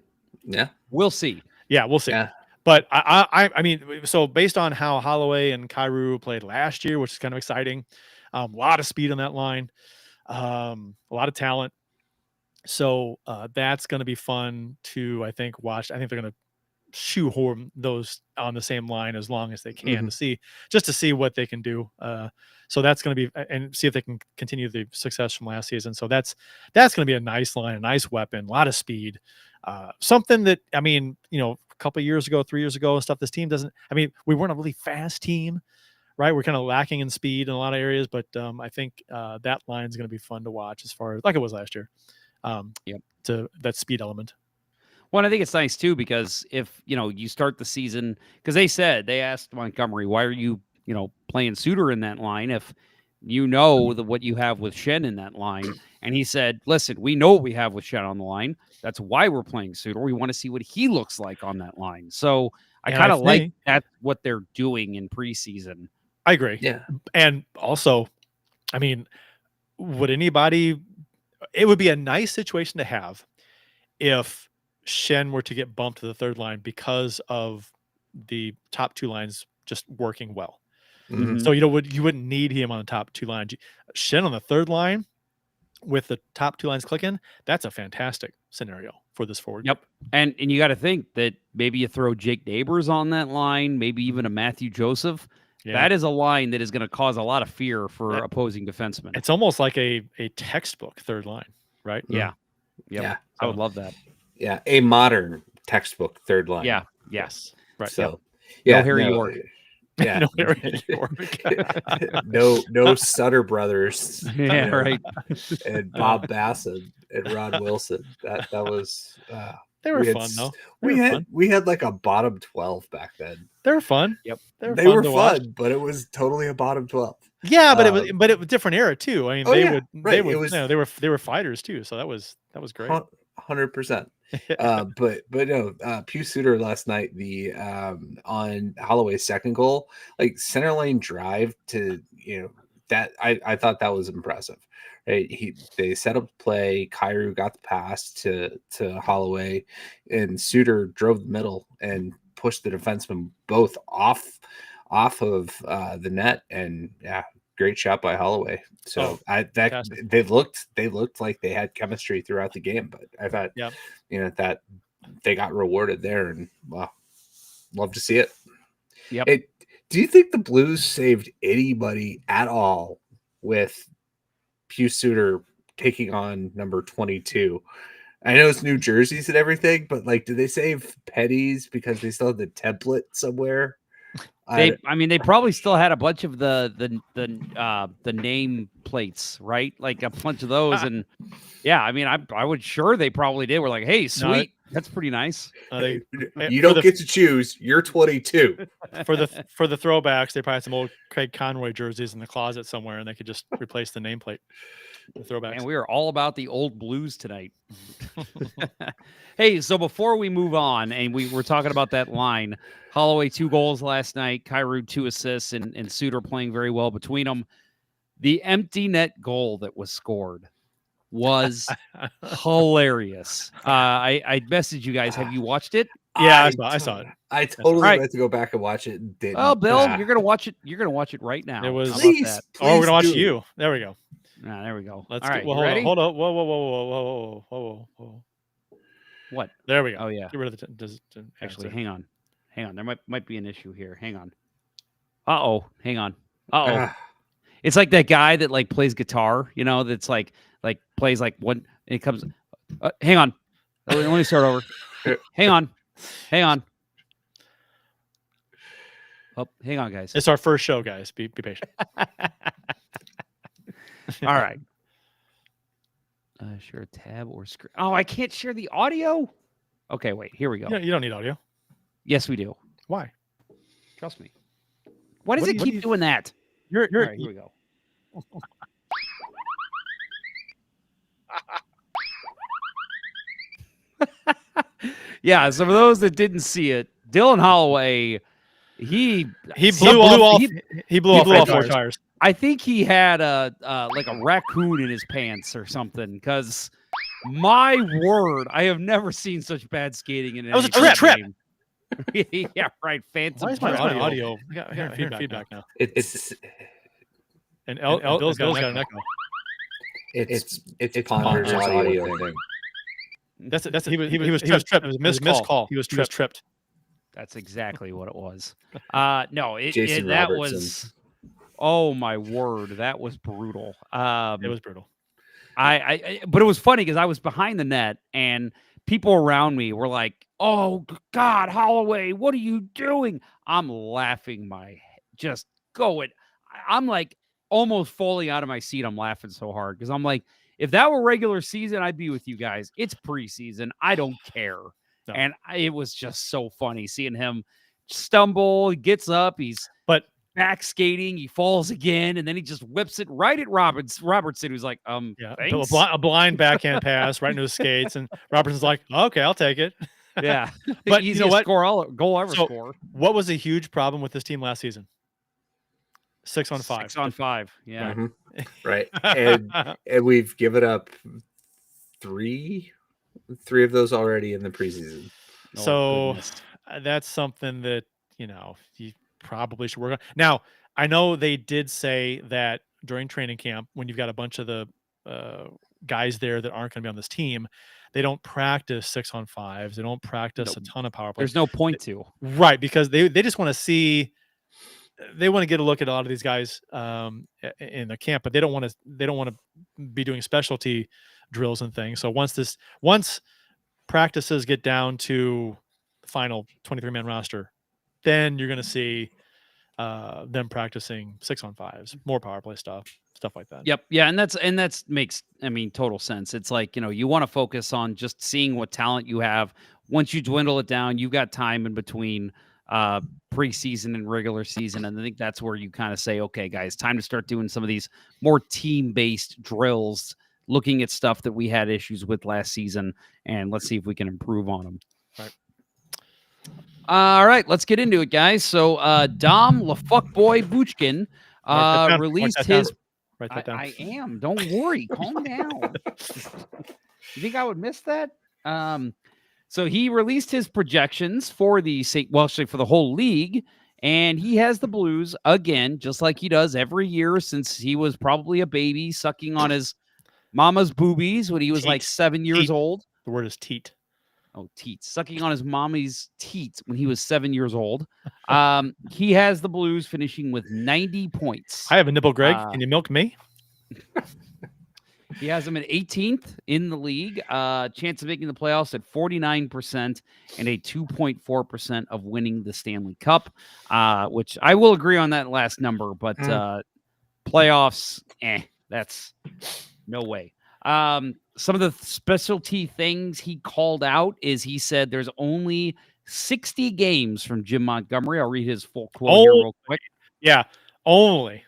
Yeah. We'll see. Yeah, we'll see. Yeah. But I mean, so based on how Holloway and Kyrou played last year, which is kind of exciting, a lot of speed on that line, a lot of talent. So that's going to be fun to, I think, watch. I think they're going to shoehorn those on the same line as long as they can to see what they can do. So that's going to be, and see if they can continue the success from last season. So that's going to be a nice line, a nice weapon, a lot of speed, something that, I mean, a couple of years ago, 3 years ago and stuff, this team doesn't, I mean, we weren't a really fast team, right? We're kind of lacking in speed in a lot of areas, but I think that line is going to be fun to watch as far as like it was last year. To that speed element. Well, I think it's nice too, because if you start the season, because they asked Montgomery, why are you playing Suter in that line if what you have with Schenn in that line? And he said, listen, we know what we have with Schenn on the line. That's why we're playing Suter. We want to see what he looks like on that line. So I kind of like that's what they're doing in preseason. I agree. Yeah. And also, I mean, it would be a nice situation to have if Schenn were to get bumped to the third line because of the top two lines just working well. Mm-hmm. So you wouldn't need him on the top two lines. Schenn on the third line with the top two lines clicking, that's a fantastic scenario for this forward. Yep. And you got to think that maybe you throw Jake Neighbors on that line, maybe even a Matthew Joseph. Yeah. That is a line that is going to cause a lot of fear for opposing defensemen. It's almost like a textbook third line, right? Yeah. Yep. Yeah. I would love that. Yeah. A modern textbook third line. Yeah. Yes. Right. So, no Harry York. Yeah. No Harry York. no Sutter brothers. Yeah. Right. And Bob Bassett and Rod Wilson. That was They were fun though. We had like a bottom 12 back then. They were fun. Yep. They were fun, but it was totally a bottom 12. Yeah, but it was a different era too. I mean, they were fighters too. So that was great. 100%. But no, Pius Suter last night, on Holloway's second goal, like center lane drive to, that I thought that was impressive. Right? They set up play. Kyrou got the pass to Holloway, and Suter drove the middle and pushed the defenseman both off of the net. And yeah, great shot by Holloway. So they looked like they had chemistry throughout the game. But I thought, that they got rewarded there, and wow, love to see it. Yep. Do you think the Blues saved anybody at all with Pius Suter taking on number 22? I know it's New Jerseys and everything, but like, did they save pennies because they still have the template somewhere? They probably still had a bunch of the name plates, right? Like a bunch of those, and yeah, I mean, I would sure they probably did. We're like, hey, sweet, that's pretty nice. You don't get to choose. You're 22. For the throwbacks, they probably had some old Craig Conroy jerseys in the closet somewhere, and they could just replace the nameplate. The throwbacks. And we are all about the old Blues tonight. Hey, so before we move on, and we were talking about that line, Holloway 2 goals last night, Kyrou 2 assists, and Suter playing very well between them. The empty net goal that was scored was hilarious. I messaged you guys. Have you watched it? Yeah, I saw it. I totally went to go back and watch it. Oh, Bill, you're gonna watch it. You're gonna watch it right now. It was. Please, we're gonna watch you. There we go. There we go. Let's all right. Well, ready? Hold on. Whoa. What? There we go. Oh yeah. Get rid of the. Actually, hang on. There might be an issue here. Hang on. Hang on. It's like that guy that like plays guitar. That's like plays like one. And it comes. Hang on. Let me start over. Hang on. Oh, hang on, guys. It's our first show, guys. Be patient. All right. Share a tab or screen. Oh, I can't share the audio. Okay, wait. Here we go. You don't need audio. Yes, we do. Why? Trust me. Why does it keep doing that? All right, here we go. Yeah, so for those that didn't see it, Dylan Holloway, he blew off 4 tires. I think he had like a raccoon in his pants or something, because my word, I have never seen such bad skating in That was a trip. Yeah, right. Phantom. Why is my audio? I got feedback now. It's Bill's got an echo. It's Ponder's audio thing. He was tripped. It was a missed call. He was tripped. That's exactly what it was. Jason that Robertson. was. Oh my word, that was brutal. It was brutal. But it was funny because I was behind the net and people around me were like, "Oh God, Holloway, what are you doing?" I'm laughing just going. I'm like almost falling out of my seat. I'm laughing so hard because I'm like, if that were regular season, I'd be with you guys. It's preseason. I don't care. No. And it was just so funny seeing him stumble. He gets up. He's back skating. He falls again, and then he just whips it right at Robertson, who's like, thanks. A blind backhand pass right into his skates, and Robertson's like, okay, I'll take it. Yeah, but you know what? Goal ever score. What was a huge problem with this team last season? 6-on-5. 6-on-5. Yeah. Mm-hmm. Right. And we've given up three of those already in the preseason. So that's something that, you probably should work on. Now, I know they did say that during training camp, when you've got a bunch of the guys there that aren't going to be on this team, they don't practice 6-on-5s. They don't practice a ton of power plays. There's no point to. Right, because they just want to see. They want to get a look at a lot of these guys in the camp, but they don't want to be doing specialty drills and things. So once practices get down to the final 23-man roster, then you're going to see them practicing 6-on-5s, more power play stuff. stuff like that. Yep. Yeah. And that's makes, total sense. It's like, you want to focus on just seeing what talent you have. Once you dwindle it down, you've got time in between preseason and regular season. And I think that's where you kind of say, okay, guys, time to start doing some of these more team-based drills, looking at stuff that we had issues with last season, and let's see if we can improve on them. Right. All right, let's get into it, guys. So Dom LaFuckboy Buchkin released his... Write that down. I am. Don't worry. Calm down. You think I would miss that? So he released his projections for the for the whole league, and he has the Blues again, just like he does every year since he was probably a baby, sucking on his mama's boobies when he was like 7 years old. The word is teat. Oh, teat. Sucking on his mommy's teat when he was 7 years old. He has the Blues finishing with 90 points. I have a nipple, Greg. Can you milk me? He has them at 18th in the league. Chance of making the playoffs at 49% and a 2.4% of winning the Stanley Cup, which I will agree on that last number, but playoffs, that's no way. Some of the specialty things he called out is he said there's only 60 games from Jim Montgomery. I'll read his full quote here real quick. Yeah, only.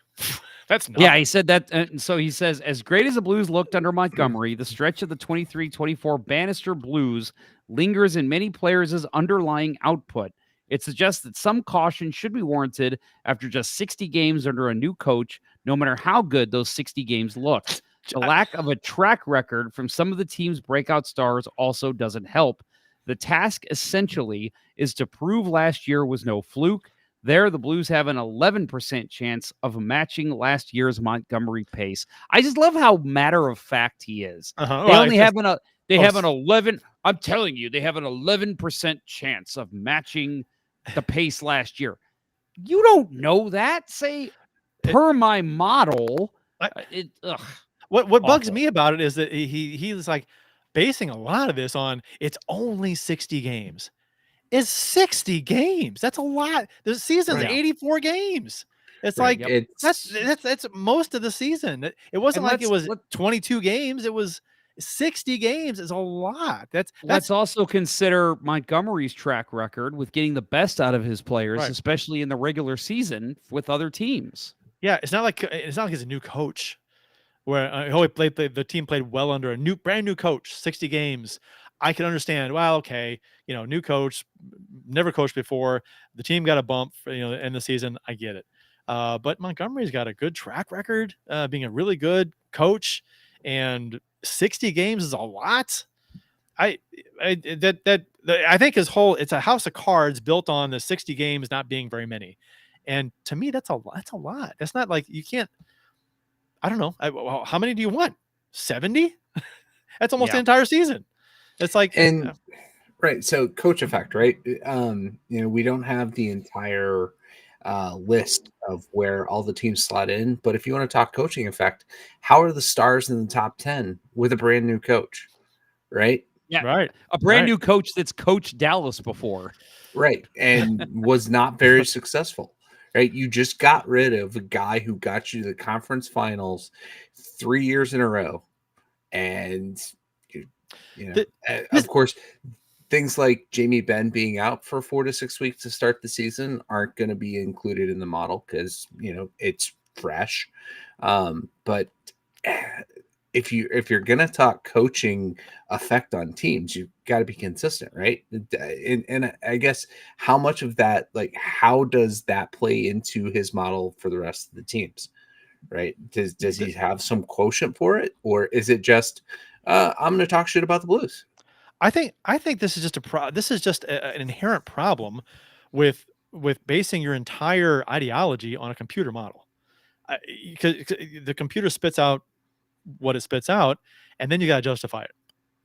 That's nothing. Yeah, he said that. So he says, as great as the Blues looked under Montgomery, the stretch of the 23-24 Bannister Blues lingers in many players' underlying output. It suggests that some caution should be warranted after just 60 games under a new coach, no matter how good those 60 games looked. The lack of a track record from some of the team's breakout stars also doesn't help. The task essentially is to prove last year was no fluke. There, the Blues have an 11% chance of matching last year's Montgomery pace. I just love how matter-of-fact he is. They only have an 11. I'm telling you, they have an 11% chance of matching the pace last year. You don't know that. Say, per my model, What bugs me about it is that he's like basing a lot of this on it's only 60 games. It's 60 games. That's a lot. The season's 84 games. It's that's most of the season. It wasn't like it was 22 games. It was 60 games is a lot. Let's also consider Montgomery's track record with getting the best out of his players, especially in the regular season with other teams. Yeah, it's not like he's a new coach where the team played well under a brand new coach, 60 games. I can understand. Well, okay, new coach, never coached before. The team got a bump, in the season. I get it. But Montgomery's got a good track record, being a really good coach, and 60 games is a lot. I think it's a house of cards built on the 60 games not being very many, and to me that's a lot. That's not like you can't. I don't know. How many do you want? 70? That's almost the entire season. It's like, right. So coach effect, right? We don't have the entire list of where all the teams slot in, but if you want to talk coaching effect, how are the stars in the top 10 with a brand new coach? Right. Yeah. Right. A brand new coach that's coached Dallas before. Right. And was not very successful. Right. You just got rid of a guy who got you to the conference finals 3 years in a row. And of course, things like Jamie Benn being out for 4 to 6 weeks to start the season aren't going to be included in the model because it's fresh. But if you're going to talk coaching effect on teams, you've got to be consistent, right? And I guess how much of that, like, how does that play into his model for the rest of the teams, right? Does he have some quotient for it, or is it just I'm going to talk shit about the Blues? I think this is just an inherent problem with basing your entire ideology on a computer model. Because the computer spits out what it spits out, and then you got to justify it.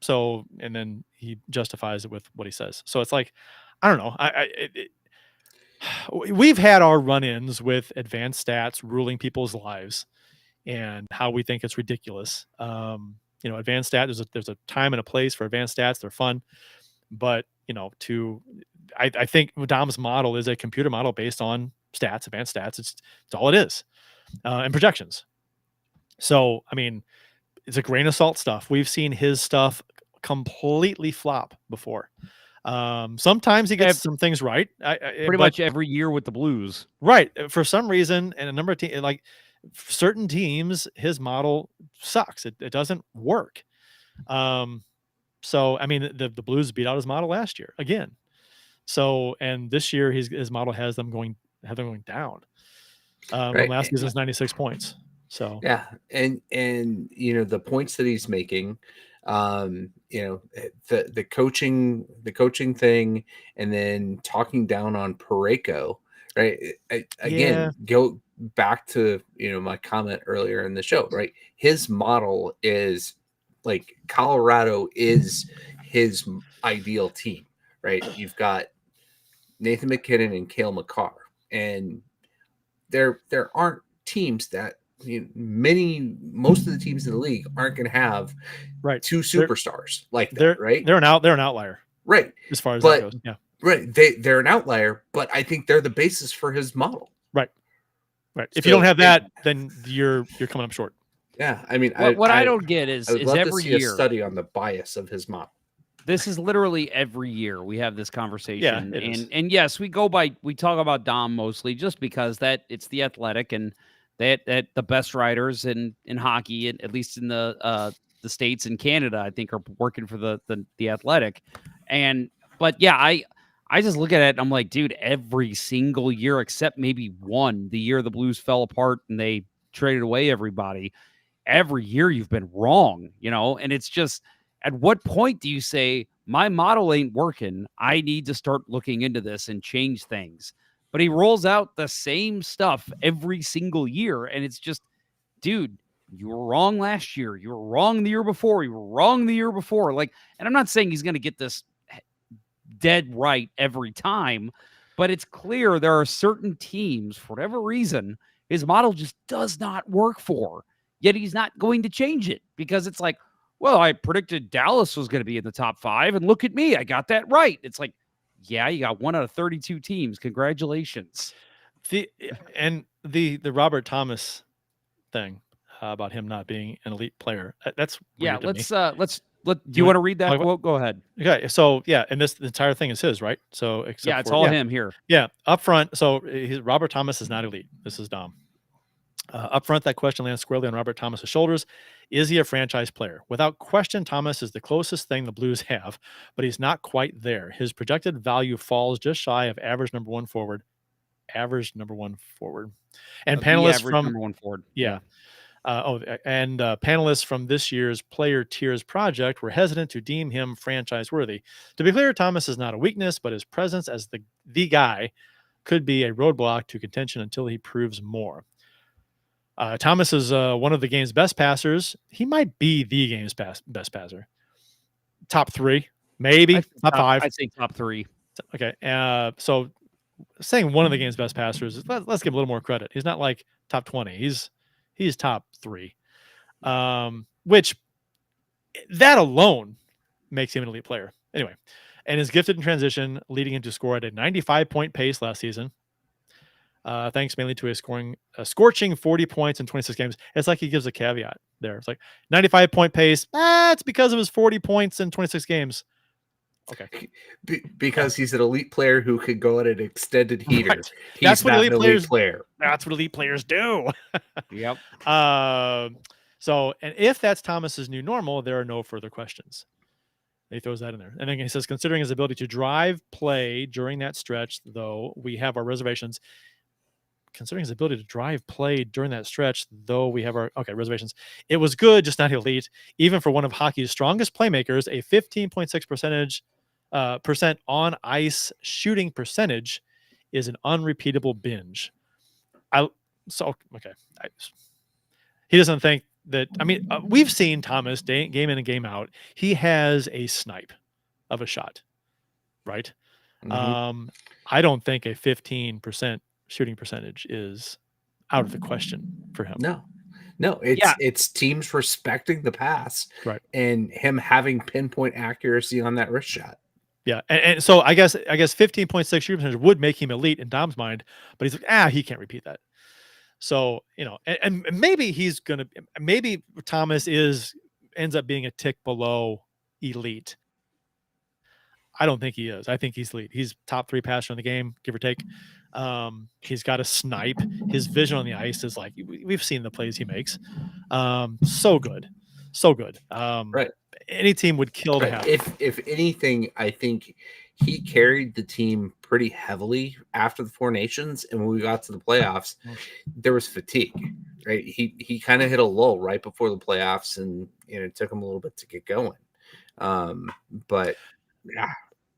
So, and then he justifies it with what he says. So it's like, I don't know. We've had our run-ins with advanced stats ruling people's lives, and how we think it's ridiculous. Advanced stats, there's a time and a place for advanced stats. They're fun, but I think Dom's model is a computer model based on stats, advanced stats. It's all it is, and projections. So, I mean, it's a grain of salt stuff. We've seen his stuff completely flop before. Sometimes he gets some things right. Pretty much every year with the Blues. Right. For some reason, and a number of teams, like certain teams, his model sucks. It doesn't work. So, I mean, the Blues beat out his model last year again. So, and this year his model has them going down. Right. Last season's 96 points. So yeah, and the points that he's making, the coaching thing, and then talking down on Parayko, right? Again, go back to my comment earlier in the show, right? His model is like Colorado is his ideal team, right? You've got Nathan McKinnon and Cale Makar, and there aren't teams that most of the teams in the league aren't going to have two superstars like that, right? They're an outlier, right? As far as that goes, yeah, right. They're an outlier, but I think they're the basis for his model, right. If you don't have that, then you're coming up short. Yeah, I mean, what I don't get is every year a study on the bias of his model. This is literally every year we have this conversation, and yes, we talk about Dom mostly just because it's the Athletic and that the best writers in hockey, at least in the States and Canada, I think are working for the Athletic, but yeah, I just look at it and I'm like, dude, every single year except maybe one, the year the Blues fell apart and they traded away everybody, every year you've been wrong, and it's just. At what point do you say, my model ain't working, I need to start looking into this and change things? But he rolls out the same stuff every single year, and it's just, dude, you were wrong last year. You were wrong the year before. You were wrong the year before. And I'm not saying he's going to get this dead right every time, but it's clear there are certain teams, for whatever reason, his model just does not work for. Yet he's not going to change it because it's like, well, I predicted Dallas was going to be in the top 5, and look at me, I got that right. It's like, yeah, you got 1 out of 32 teams. Congratulations. The Robert Thomas thing about him not being an elite player. That's weird to me. Do you want to read that quote? Go ahead. Okay, so yeah, and the entire thing is his, right? So it's all him here. Yeah, up front. So Robert Thomas is not elite. This is Dom. Up front, that question lands squarely on Robert Thomas's shoulders. Is he a franchise player? Without question, Thomas is the closest thing the Blues have, but he's not quite there. His projected value falls just shy of average number one forward. And panelists from number one forward. Yeah. Panelists from this year's Player Tiers project were hesitant to deem him franchise worthy. To be clear, Thomas is not a weakness, but his presence as the guy could be a roadblock to contention until he proves more. Thomas is one of the game's best passers. He might be the game's best passer. Top 3, maybe top 5. I'd say top 3. Okay. So saying one of the game's best passers, let's give him a little more credit. He's not like top 20. He's top 3. Which that alone makes him an elite player. Anyway, and is gifted in transition, leading him to score at a 95-point pace last season. Thanks mainly to a scorching 40 points in 26 games. It's like he gives a caveat there. It's like 95-point pace. It's because of his 40 points in 26 games. Okay. Because he's an elite player who could go at an extended heater. Right. He's That's what not elite an elite player. That's what elite players do. Yep. So, and if that's Thomas's new normal, there are no further questions. He throws that in there. And then he says, considering his ability to drive play during that stretch, though we have our reservations. Considering his ability to drive play during that stretch, though we have our reservations. It was good, just not elite. Even for one of hockey's strongest playmakers, a 15.6% on ice shooting percentage is an unrepeatable binge. He doesn't think that. I mean, we've seen Thomas game in and game out. He has a snipe of a shot, right? Mm-hmm. I don't think a 15% shooting percentage is out of the question for him. No, it's teams respecting the pass, right, and him having pinpoint accuracy on that wrist shot. Yeah, and so I guess 15.6 shooting percentage would make him elite in Dom's mind, but he's like, he can't repeat that. So, and maybe maybe Thomas ends up being a tick below elite. I don't think he is. I think he's elite. He's top 3 passer in the game, give or take. He's got a snipe. His vision on the ice is like, we've seen the plays he makes. So good. So good. Right. Any team would kill to have. If anything, I think he carried the team pretty heavily after the Four Nations, and when we got to the playoffs, there was fatigue. Right, he kind of hit a lull right before the playoffs, and it took him a little bit to get going. But yeah,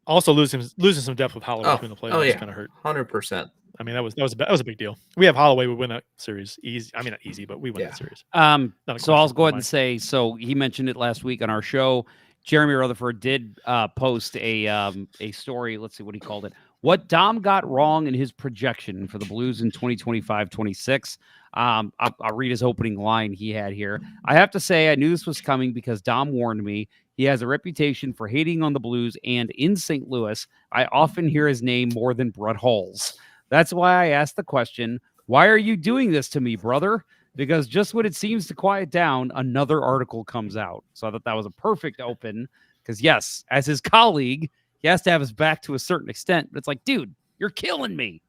also losing some depth with Holloway between the playoffs kind of hurt. 100%. I mean, that was a big deal. We have Holloway. We win that series easy. I mean, not easy, but we win that series. So I'll go ahead and say. So he mentioned it last week on our show. Jeremy Rutherford did post a story. Let's see what he called it. What Dom got wrong in his projection for the Blues in 2025-26. I'll read his opening line he had here. I have to say I knew this was coming because Dom warned me. He has a reputation for hating on the Blues, and in St. Louis, I often hear his name more than Brett Hull's. That's why I asked the question, why are you doing this to me, brother? Because just when it seems to quiet down, another article comes out. So I thought that was a perfect open because, yes, as his colleague, he has to have his back to a certain extent. But it's like, dude, you're killing me.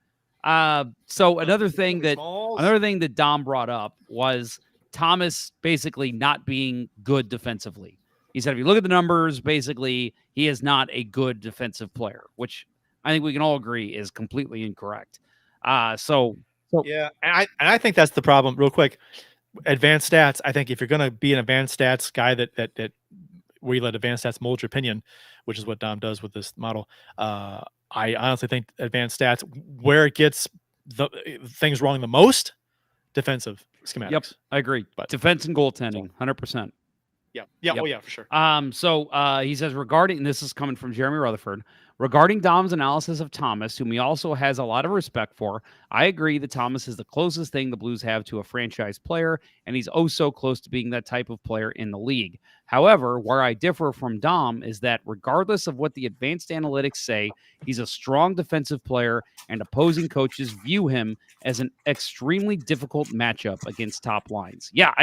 So another thing that Dom brought up was Thomas basically not being good defensively. He said, if you look at the numbers, basically, he is not a good defensive player, which I think we can all agree is completely incorrect. So yeah, and I think that's the problem. Real quick, advanced stats. I think if you're going to be an advanced stats guy that where you let advanced stats mold your opinion, which is what Dom does with this model. I honestly think advanced stats, where it gets the things wrong the most, defensive schematics. Yep, I agree. But defense and goaltending, 100%. Yeah. Yep. Oh yeah, for sure. So he says regarding, and this is coming from Jeremy Rutherford, regarding Dom's analysis of Thomas, whom he also has a lot of respect for, I agree that Thomas is the closest thing the Blues have to a franchise player, and he's oh so close to being that type of player in the league. However, where I differ from Dom is that regardless of what the advanced analytics say, he's a strong defensive player, and opposing coaches view him as an extremely difficult matchup against top lines. Yeah,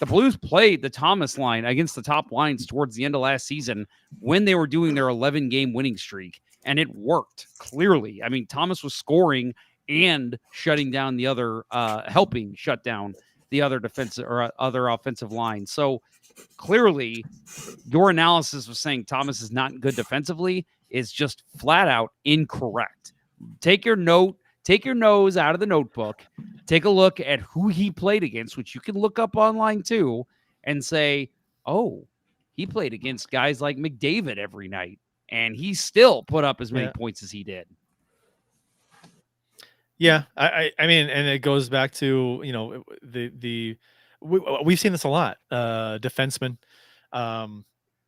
the Blues played the Thomas line against the top lines towards the end of last season when they were doing their 11-game winning streak, and it worked, clearly. I mean, Thomas was scoring and shutting down the other, helping shut down the other defensive or other offensive line. So clearly, your analysis of saying Thomas is not good defensively is just flat out incorrect. Take your nose out of the notebook, take a look at who he played against, which you can look up online too, and say, oh, he played against guys like McDavid every night, and he still put up as many points as he did. Yeah, I mean, and it goes back to, we've seen this a lot. Defensemen,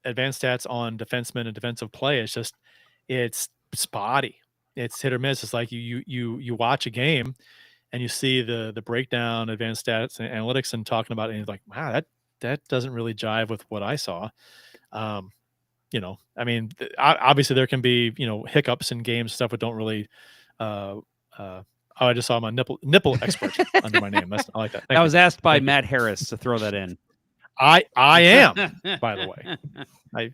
advanced stats on defensemen and defensive play. It's spotty. It's hit or miss. It's like you watch a game and you see the breakdown, advanced stats and analytics, and talking about it, and you're like, wow, that doesn't really jive with what I saw. I mean, obviously there can be hiccups in games, stuff that don't really. I just saw my nipple expert under my name. I like that. I was asked by Matt Harris to throw that in. I am, by the way.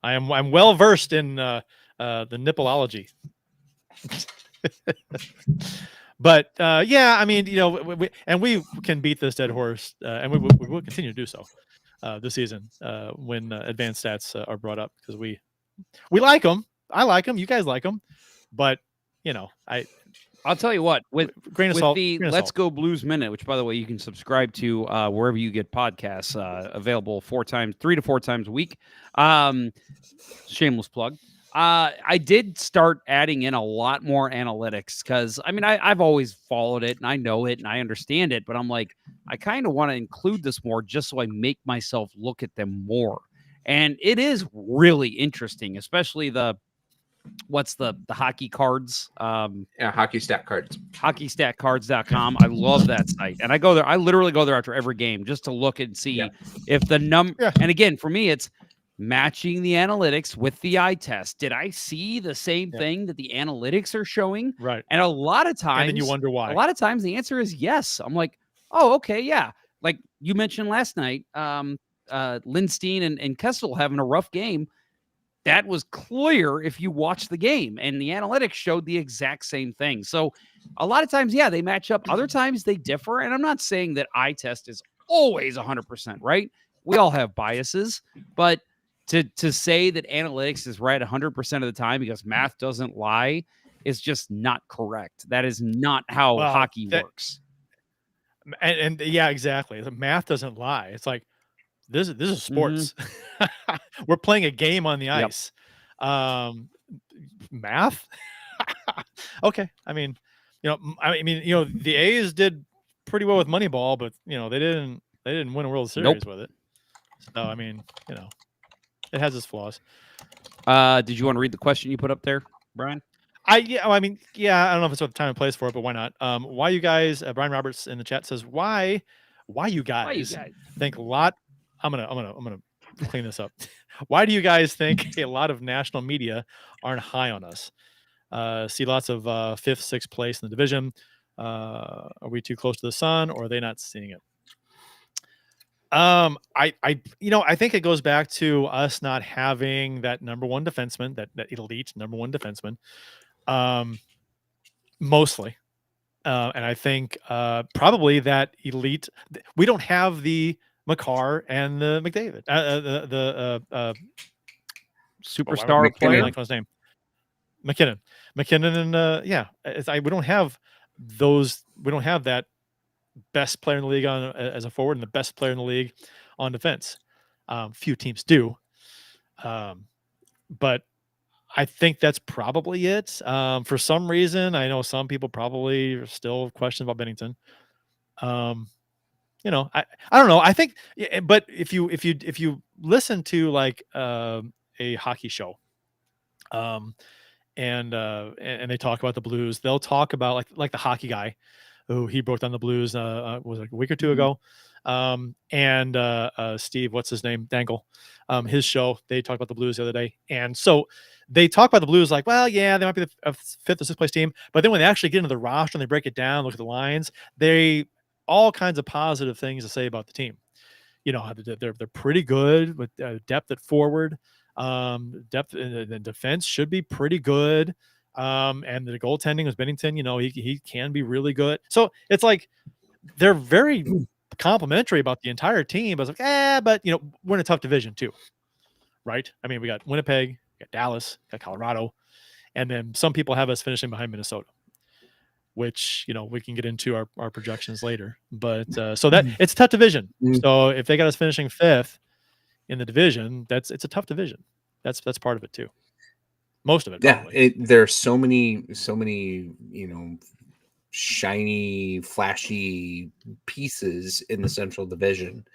I'm well versed in the nippleology. But yeah, I mean, we can beat this dead horse, and we will continue to do so this season when advanced stats are brought up, because we like them. I like them. You guys like them, but I'll tell you what, with the Let's Go Blues Minute, which, by the way, you can subscribe to wherever you get podcasts, available 3 to 4 times a week. Shameless plug. I did start adding in a lot more analytics because, I mean, I've always followed it and I know it and I understand it, but I'm like, I kind of want to include this more just so I make myself look at them more. And it is really interesting, especially the hockey cards? Hockey stat cards. HockeyStatCards.com. I love that site. And I go there. I literally go there after every game just to look and see if the number. Yeah. And again, for me, it's matching the analytics with the eye test. Did I see the same thing that the analytics are showing? Right. And a lot of times, and then you wonder why. a lot of times the answer is yes. I'm like, oh, okay, yeah. Like you mentioned last night, Lindstein and Kessel having a rough game. That was clear if you watch the game, and the analytics showed the exact same thing. So a lot of times, yeah, they match up. Other times they differ. And I'm not saying that eye test is always 100%, right? We all have biases, but to say that analytics is right 100% of the time because math doesn't lie is just not correct. That is not how hockey works. And yeah, exactly. The math doesn't lie. It's like this is sports. We're playing a game on the ice. Math? Okay. I mean, the A's did pretty well with Moneyball, but they didn't win a World Series with it. So I mean, it has its flaws. Did you want to read the question you put up there, Brian? I don't know if it's what the time and place for it, but why not? Why you guys? Brian Roberts in the chat says, why you guys think a lot? I'm gonna clean this up. Why do you guys think a lot of national media aren't high on us? See lots of 5th, 6th place in the division. Are we too close to the sun, or are they not seeing it? I think it goes back to us not having that number one defenseman, that elite number one defenseman, mostly. And I think probably that elite, we don't have the Makar and the McDavid, the superstar player. Like his name, McKinnon, and we don't have those. We don't have that best player in the league as a forward and the best player in the league on defense. Few teams do, but I think that's probably it. For some reason, I know some people probably are still questioning about Bennington. I don't know. I think, but if you listen to like a hockey show, and they talk about the Blues, they'll talk about like the hockey guy who he broke down the Blues was like a week or two ago. And Steve, what's his name? Dangle, his show, they talked about the Blues the other day. And so they talk about the Blues like, well, yeah, they might be the 5th or 6th place team. But then when they actually get into the roster and they break it down, look at the lines, they all kinds of positive things to say about the team. They're pretty good with depth at forward. Depth in the defense should be pretty good. And the goaltending was Bennington, he can be really good. So it's like they're very complimentary about the entire team. But it's like, but we're in a tough division too, right? I mean, we got Winnipeg, we got Dallas, we got Colorado, and then some people have us finishing behind Minnesota, which we can get into our projections later. But so that it's a tough division. So if they got us finishing 5th in the division, it's a tough division. That's part of it too. Most of it. Yeah, there's so many, shiny, flashy pieces in the Central Division.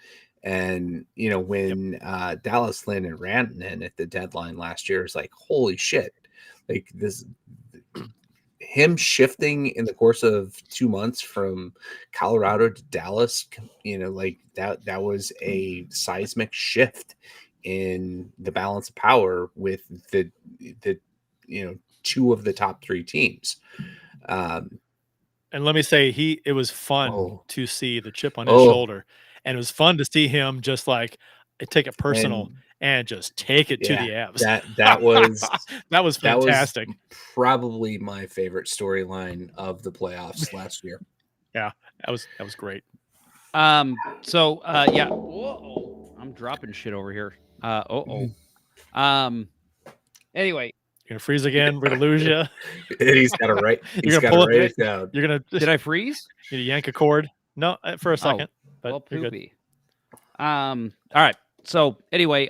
And, when Dallas landed Rantanen at the deadline last year, it's like, holy shit. Like him shifting in the course of 2 months from Colorado to Dallas, like that was a seismic shift in the balance of power with the 2 of the top 3 teams. And let me say, it was fun to see the chip on his shoulder, and it was fun to see him just like take it personal and just take it to the Avs. That was that was fantastic. That was probably my favorite storyline of the playoffs last year. Yeah, that was great. Yeah. Whoa, I'm dropping shit over here. Anyway. You're gonna freeze again. We're gonna lose you. He's got to write. You're gonna pull it down. You're gonna. Did I freeze? You yank a cord? No, for a second. But well, poopy. All right. So anyway,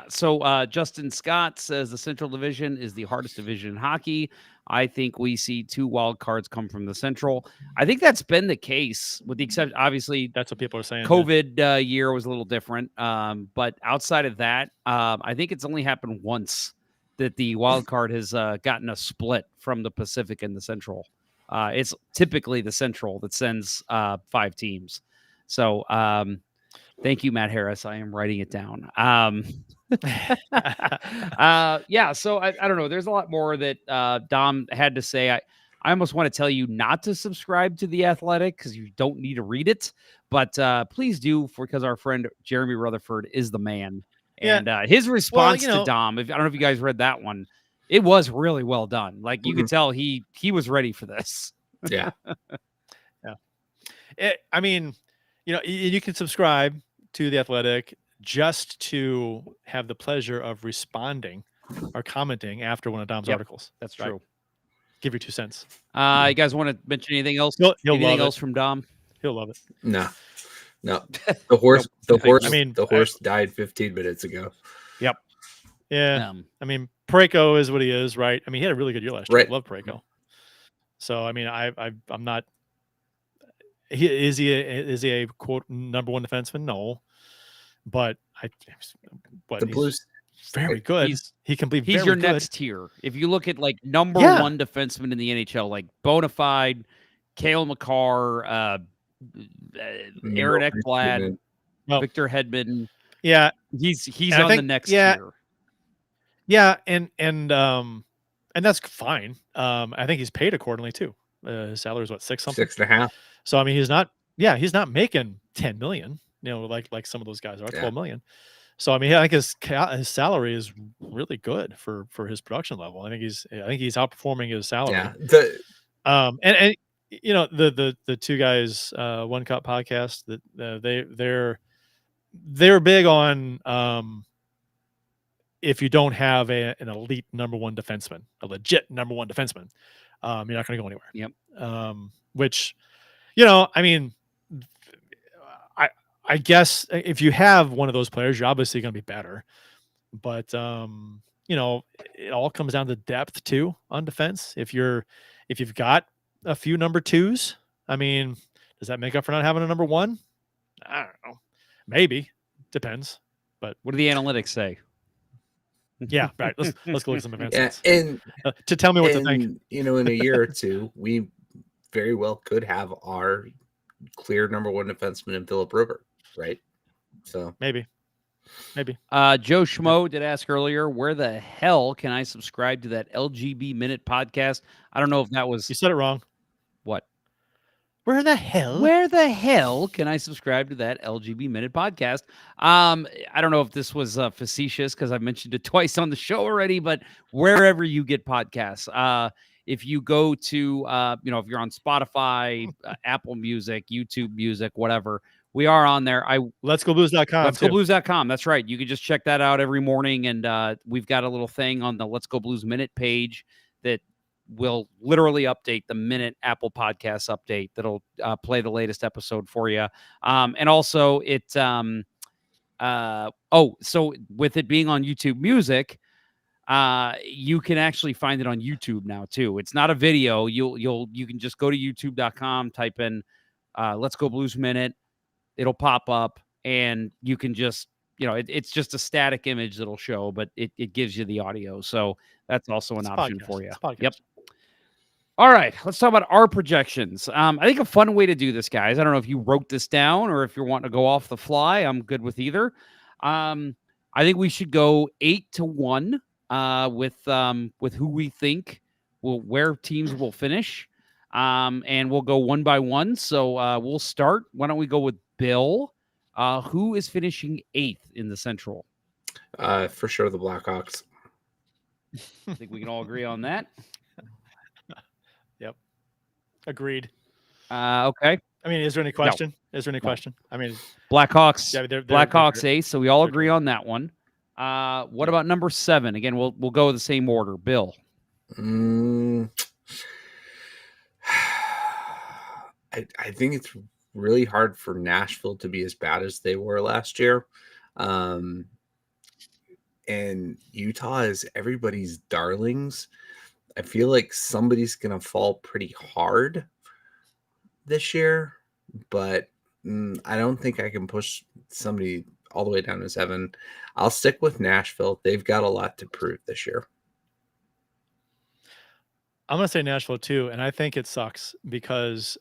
So Justin Scott says the Central Division is the hardest division in hockey. I think we see 2 wild cards come from the Central. I think that's been the case, with the exception, obviously, that's what people are saying. COVID year was a little different, but outside of that, I think it's only happened once that the wild card has gotten a split from the Pacific and the Central. It's typically the Central that sends 5 teams. So, Thank you, Matt Harris. I am writing it down. Yeah. So I don't know. There's a lot more that Dom had to say. I almost want to tell you not to subscribe to The Athletic because you don't need to read it, but please do, because our friend Jeremy Rutherford is the man. Yeah. And his response to Dom, I don't know if you guys read that one, it was really well done. Like you could tell he was ready for this. Yeah. I mean, you can subscribe to The Athletic just to have the pleasure of responding or commenting after one of Dom's articles. That's true. Right? Give your 2 cents. You guys want to mention anything else? He'll anything love else from Dom? He'll love it. No. The horse. Nope. The horse died 15 minutes ago. Yep. Yeah. I mean, Parayko is what he is, right? I mean, he had a really good year last year. Right. I love Parayko. So I mean, I'm not. Is he a quote number one defenseman? No, but the Blues very good. He can be. He's very your good. next tier. If you look at like number one defenseman in the NHL, like bona fide, Cale Makar, Aaron Ekblad, Victor Hedman. Yeah, he's on the next tier. Yeah, and that's fine. I think he's paid accordingly too. His salary is what, 6.5. So I mean, he's not making 10 million. Like some of those guys are 12 million. So I mean, I think his salary is really good for his production level. I think he's outperforming his salary. Yeah. And the two guys, One Cup podcast, that they're big on if you don't have an elite number one defenseman, a legit number one defenseman, you're not going to go anywhere. Yep. Which, I mean, I guess if you have one of those players, you're obviously going to be better. But it all comes down to depth too on defense. If you've got a few number twos, I mean, does that make up for not having a number one? I don't know. Maybe. Depends. But what do the analytics say? Yeah, right. Let's go look at some events. Yeah, and to tell me what to think. In a year or two, we very well could have our clear number one defenseman in Philip River, right? So maybe. Joe Schmo did ask earlier, where the hell can I subscribe to that LGB Minute podcast? I don't know if that was... You said it wrong. What? Where the hell can I subscribe to that LGB Minute podcast? I don't know if this was facetious because I mentioned it twice on the show already, but wherever you get podcasts, if you go to, if you're on Spotify, Apple Music, YouTube Music, whatever, we are on there. Let'sGoBlues.com. Let'sGoBlues.com. That's right. You can just check that out every morning, and we've got a little thing on the Let's Go Blues Minute page that will literally update the minute Apple Podcasts update that'll play the latest episode for you. And also so with it being on YouTube Music, you can actually find it on YouTube now too. It's not a video. You can just go to youtube.com, type in Let's Go Blues Minute. It'll pop up and you can just, it's just a static image that'll show, but it gives you the audio. So that's also an option for you. Yep. All right, let's talk about our projections. I think a fun way to do this, guys. I don't know if you wrote this down or if you're wanting to go off the fly. I'm good with either. I think we should go 8-1 with who we think where teams will finish, and we'll go one by one. So we'll start. Why don't we go with Bill? Who is finishing 8th in the Central? For sure, the Blackhawks. I think we can all agree on that. Yep. Agreed. Okay. I mean, is there any question? No. Is there any question? I mean, Blackhawks. Yeah, Blackhawks 8th. So we all agree on that one. What about number 7? Again, we'll go the same order. Bill. I think it's really hard for Nashville to be as bad as they were last year. And Utah is everybody's darlings. I feel like somebody's going to fall pretty hard this year, but I don't think I can push somebody all the way down to 7. I'll stick with Nashville. They've got a lot to prove this year. I'm going to say Nashville too, and I think it sucks because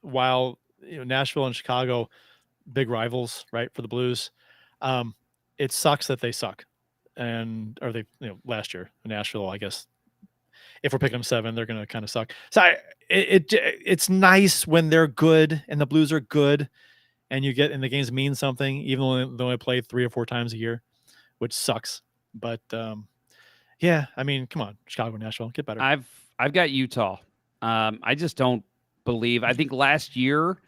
while Nashville and Chicago big rivals, right, for the Blues. It sucks that they suck, or they last year in Nashville, I guess. If we're picking them 7, they're going to kind of suck. So it's nice when they're good and the Blues are good, and you get in the games mean something, even though they only play 3 or 4 times a year, which sucks. But yeah, I mean, come on, Chicago, Nashville, get better. I've got Utah. I just don't believe. I think last year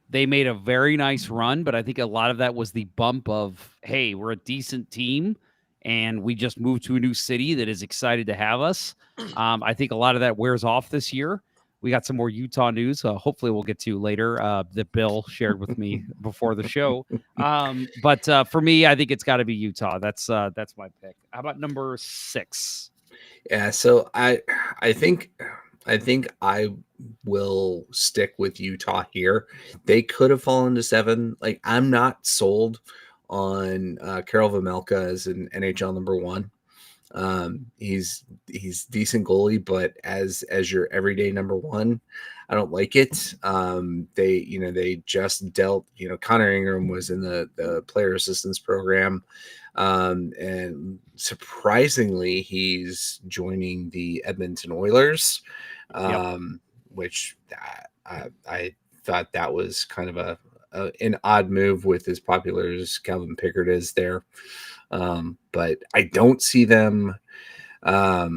they made a very nice run, but I think a lot of that was the bump of, hey, we're a decent team, and we just moved to a new city that is excited to have us. I think a lot of that wears off this year. We got some more Utah news. Hopefully we'll get to later that Bill shared with me before the show. But for me, I think it's got to be Utah. That's my pick. How about number 6? Yeah, so I think I will stick with Utah here. They could have fallen to 7. Like, I'm not sold on Karel Vejmelka as an NHL number 1. He's decent goalie, but as your everyday number 1, I don't like it. They just dealt, Connor Ingram was in the player assistance program. And surprisingly, he's joining the Edmonton Oilers, which I thought that was kind of an odd move with as popular as Calvin Pickard is there. But I don't see them. I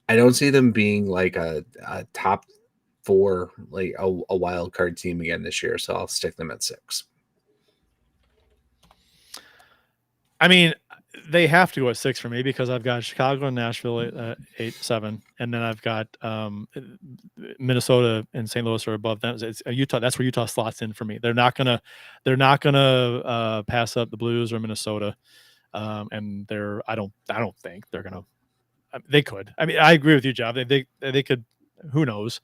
don't see them being like a top 4, like a wild card team again this year. So I'll stick them at 6. I mean, they have to go at 6 for me because I've got Chicago and Nashville at 8, 7, and then I've got Minnesota and St. Louis are above them. It's Utah. That's where Utah slots in for me. They're not gonna pass up the Blues or Minnesota, and I don't think they're gonna. They could. I mean, I agree with you, Jeff. They could. Who knows?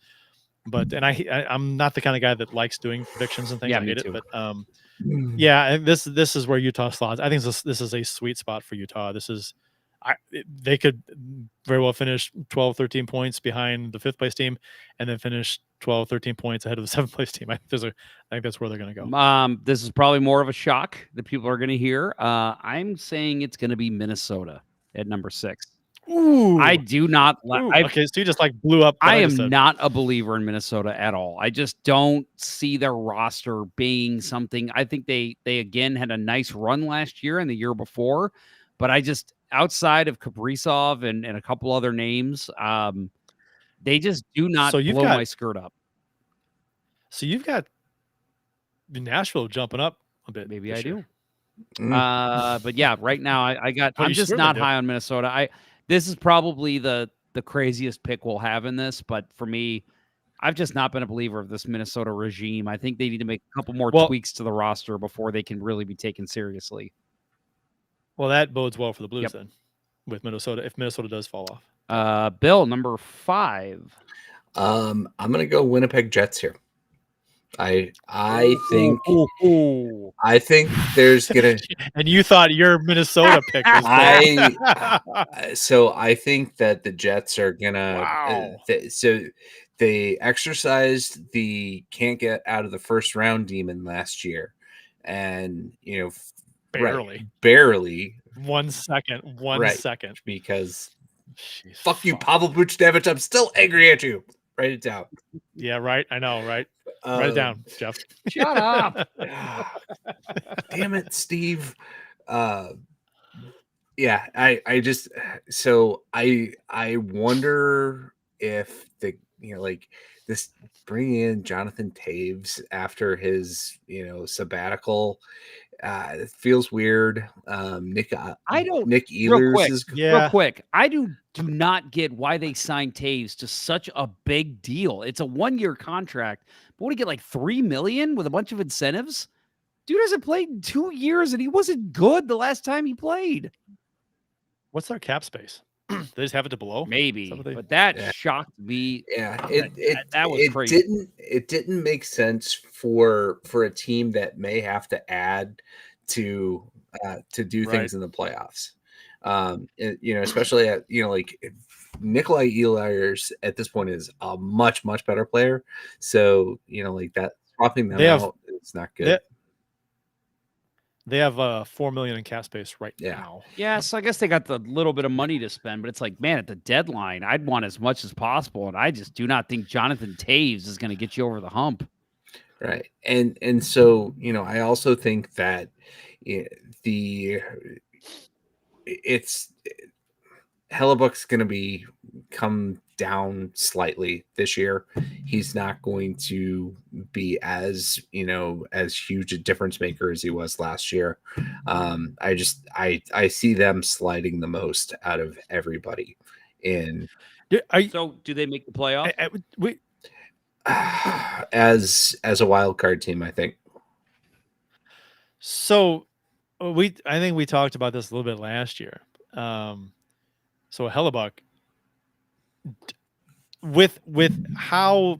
But I'm not the kind of guy that likes doing predictions and things. Yeah, I hate me too. it, but yeah, this is where Utah slots. I think this is a sweet spot for Utah. They could very well finish 12, 13 points behind the 5th place team, and then finish 12, 13 points ahead of the 7th place team. I think that's where they're going to go. This is probably more of a shock that people are going to hear. I'm saying it's going to be Minnesota at number 6. Ooh. I do not. Okay, so you just like blew up. I am not a believer in Minnesota at all. I just don't see their roster being something. I think they again had a nice run last year and the year before, but I just, outside of Kaprizov and a couple other names, they just do not blow my skirt up. So you've got Nashville jumping up a bit. Maybe I do. But yeah, right now I'm just not high on Minnesota. This is probably the craziest pick we'll have in this, but for me, I've just not been a believer of this Minnesota regime. I think they need to make a couple more tweaks to the roster before they can really be taken seriously. Well, that bodes well for the Blues then, with Minnesota, if Minnesota does fall off. Bill, number 5. I'm gonna go Winnipeg Jets here. I think there's gonna. And you thought your Minnesota pick was so I think that the Jets are gonna. Wow. So they exercised the can't get out of the first round demon last year, and barely 1 second, second, because fuck you, Pavel Buchnevich. I'm still angry at you. Write it down. Yeah, right. I know, right? Write it down, Jeff. Shut up. Damn it, Steve. Yeah, I just I wonder if this bringing in Jonathan Taves after his sabbatical it feels weird. Nick Ehlers real quick. I do not get why they signed Taves to such a big deal. It's a 1-year contract, but what do you get, like $3 million with a bunch of incentives? Dude hasn't played in 2 years, and he wasn't good the last time he played. What's their cap space? They just have it to below? Maybe, but that shocked me. Yeah, that was crazy. It didn't make sense for a team that may have to add to do things in the playoffs. Especially at Nikolai Ehlers at this point is a much better player. So that swapping them out, it's not good. They have $4 million in cap space right now. Yeah, so I guess they got the little bit of money to spend, but it's like, man, at the deadline, I'd want as much as possible, and I just do not think Jonathan Taves is going to get you over the hump. Right. And so, I also think that Hellebuck's going to come down slightly this year. He's not going to be as huge a difference maker as he was last year. I see them sliding the most out of everybody. So do they make the playoff? As a wild card team, I think. So I think we talked about this a little bit last year. So Hellebuck, with how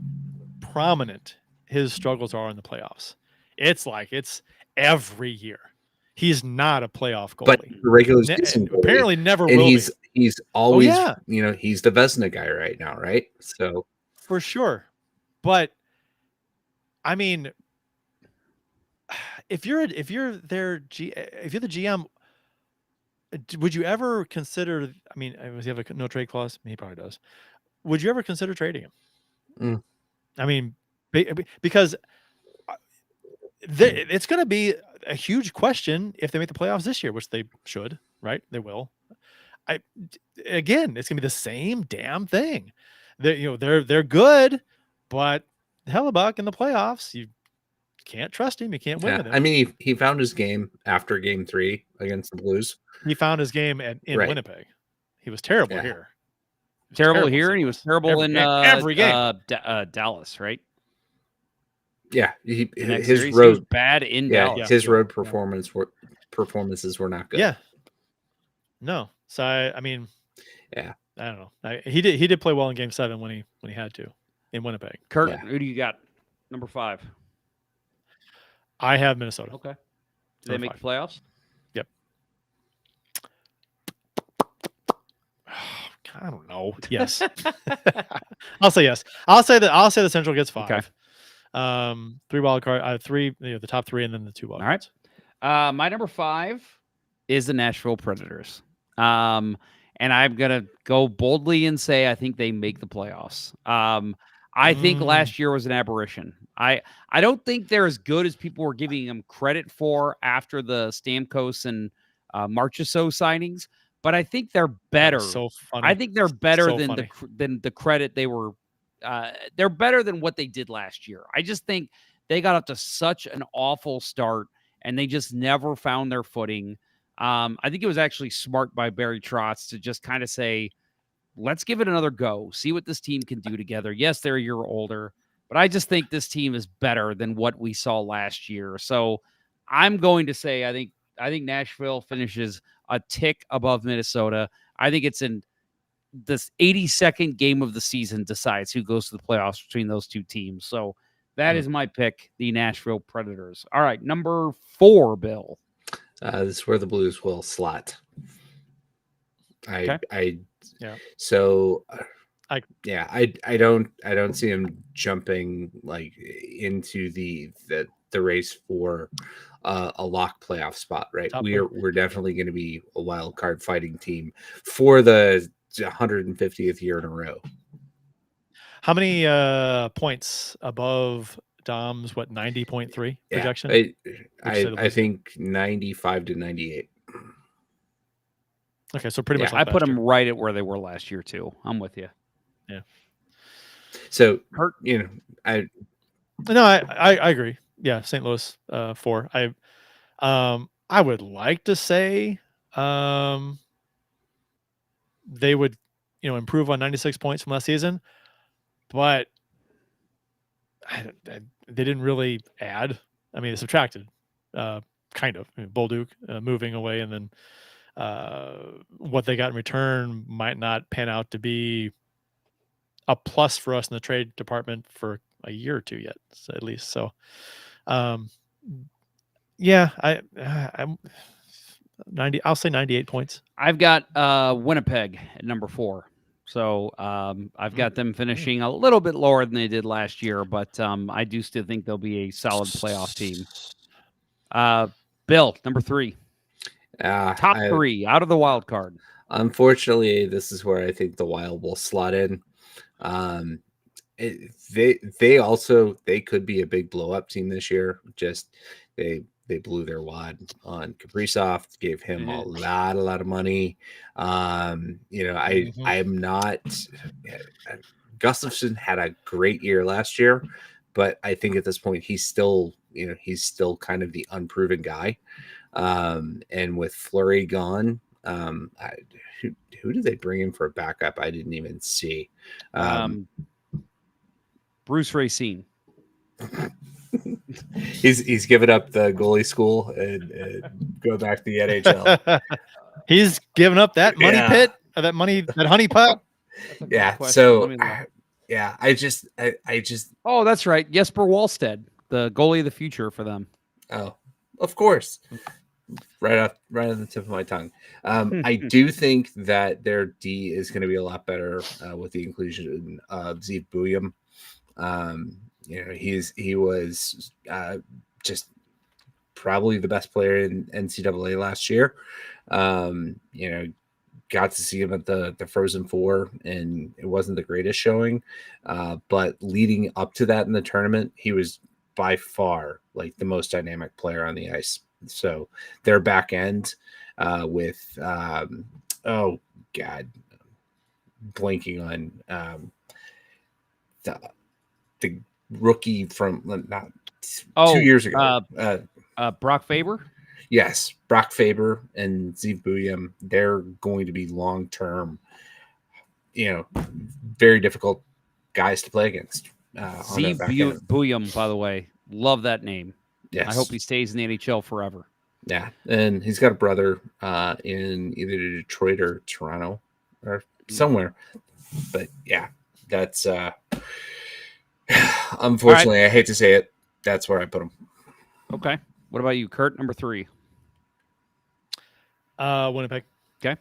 prominent his struggles are in the playoffs, it's every year. He's not a playoff goalie. But the regular season apparently never will. And he's always, he's the Vezina guy right now, right? So for sure. But I mean, if you're the GM, would you ever consider? I mean, does he have a no trade clause? He probably does. Would you ever consider trading him? I mean, because it's going to be a huge question if they make the playoffs this year, which they should, right? They will. Again, it's going to be the same damn thing. They're good, but Hellebuck in the playoffs, you can't trust him. You can't win with him. I mean, he found his game after Game 3 against the Blues. He found his game in Winnipeg. He was terrible here. Terrible here, and he was terrible in every game. Dallas, right? Yeah, his road was bad in Dallas. His road performances were not good. Yeah, no. So I mean, yeah, I don't know. He did play well in Game 7 when he had to in Winnipeg. Kurt, who do you got? Number 5. I have Minnesota. Okay. Do they make the playoffs? Yep. I don't know. Yes. I'll say yes. I'll say the Central gets 5. Okay. 3 wild card, 3, the top 3, and then the 2 wild cards. All right. My number 5 is the Nashville Predators. And I'm gonna go boldly and say I think they make the playoffs. I think last year was an aberration. I don't think they're as good as people were giving them credit for after the Stamkos and Marchessault signings, but I think they're better. So funny. I think they're better So than the credit they were. They're better than what they did last year. I just think they got up to such an awful start, and they just never found their footing. I think it was actually smart by Barry Trotz to just kind of say, let's give it another go. See what this team can do together. Yes, they're a year older, but I just think this team is better than what we saw last year. So I'm going to say I think Nashville finishes a tick above Minnesota. I think it's in this 82nd game of the season decides who goes to the playoffs between those two teams. So that is my pick, the Nashville Predators. All right, number 4, Bill. This is where the Blues will slot. I don't see him jumping like into the race for a lock playoff spot, right? We're definitely going to be a wild card fighting team for the 150th year in a row. How many points above Dom's 90.3 projection? I think 95 to 98. Okay, so pretty much. Like I put them right at where they were last year too. I'm with you. Yeah. So Kurt, I agree. Yeah, St. Louis 4. I would like to say they would improve on 96 points from last season, but they didn't really add. I mean, they subtracted, kind of. Bolduc moving away, and then what they got in return might not pan out to be a plus for us in the trade department for a year or two yet, so at least. So, I'm 90. I'll say 98 points. I've got Winnipeg at number 4. So I've got them finishing a little bit lower than they did last year, but I do still think they'll be a solid playoff team. Bill, number 3. Top I- 3 out of the wild card. Unfortunately, this is where I think the Wild will slot in. They could be a big blow up team this year. Just they blew their wad on Kaprizov, gave him a lot of money. I'm not. Gustafsson had a great year last year, but I think at this point he's still kind of the unproven guy. And with Fleury gone, who did they bring in for a backup? I didn't even see. Bruce Racine. He's given up the goalie school and go back to the NHL. He's given up that money pit, that honey pot. Yeah. So I just. Oh, that's right. Jesper Wallstedt, the goalie of the future for them. Oh, of course. Right on the tip of my tongue. I do think that their D is going to be a lot better with the inclusion of Zeev Buyum. He was just probably the best player in NCAA last year. Got to see him at the Frozen Four, and it wasn't the greatest showing. But leading up to that in the tournament, he was by far like the most dynamic player on the ice. So their back end with oh god, blanking on the rookie from 2 years ago. Brock Faber. Yes, Brock Faber and Zeev Buyum. They're going to be long term, very difficult guys to play against. Zeev Buyum, by the way, love that name. Yes. I hope he stays in the NHL forever. Yeah, and he's got a brother in either Detroit or Toronto or somewhere. But yeah, that's unfortunately, right. I hate to say it, that's where I put him. Okay. What about you, Kurt? Number 3. Winnipeg. Okay.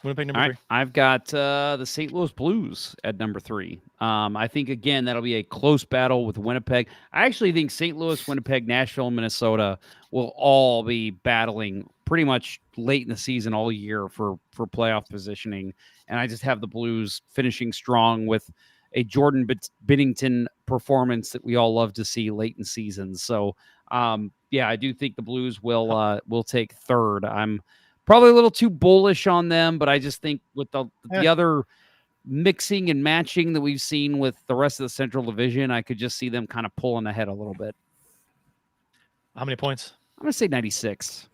Winnipeg number 3. I've got the St. Louis Blues at number 3. I think, again, that'll be a close battle with Winnipeg. I actually think St. Louis, Winnipeg, Nashville, and Minnesota will all be battling pretty much late in the season all year for playoff positioning. And I just have the Blues finishing strong with a Jordan Binnington performance that we all love to see late in seasons. So, I do think the Blues will take 3rd. I'm probably a little too bullish on them, but I just think with the other mixing and matching that we've seen with the rest of the Central Division, I could just see them kind of pulling ahead a little bit. How many points? I'm going to say 96.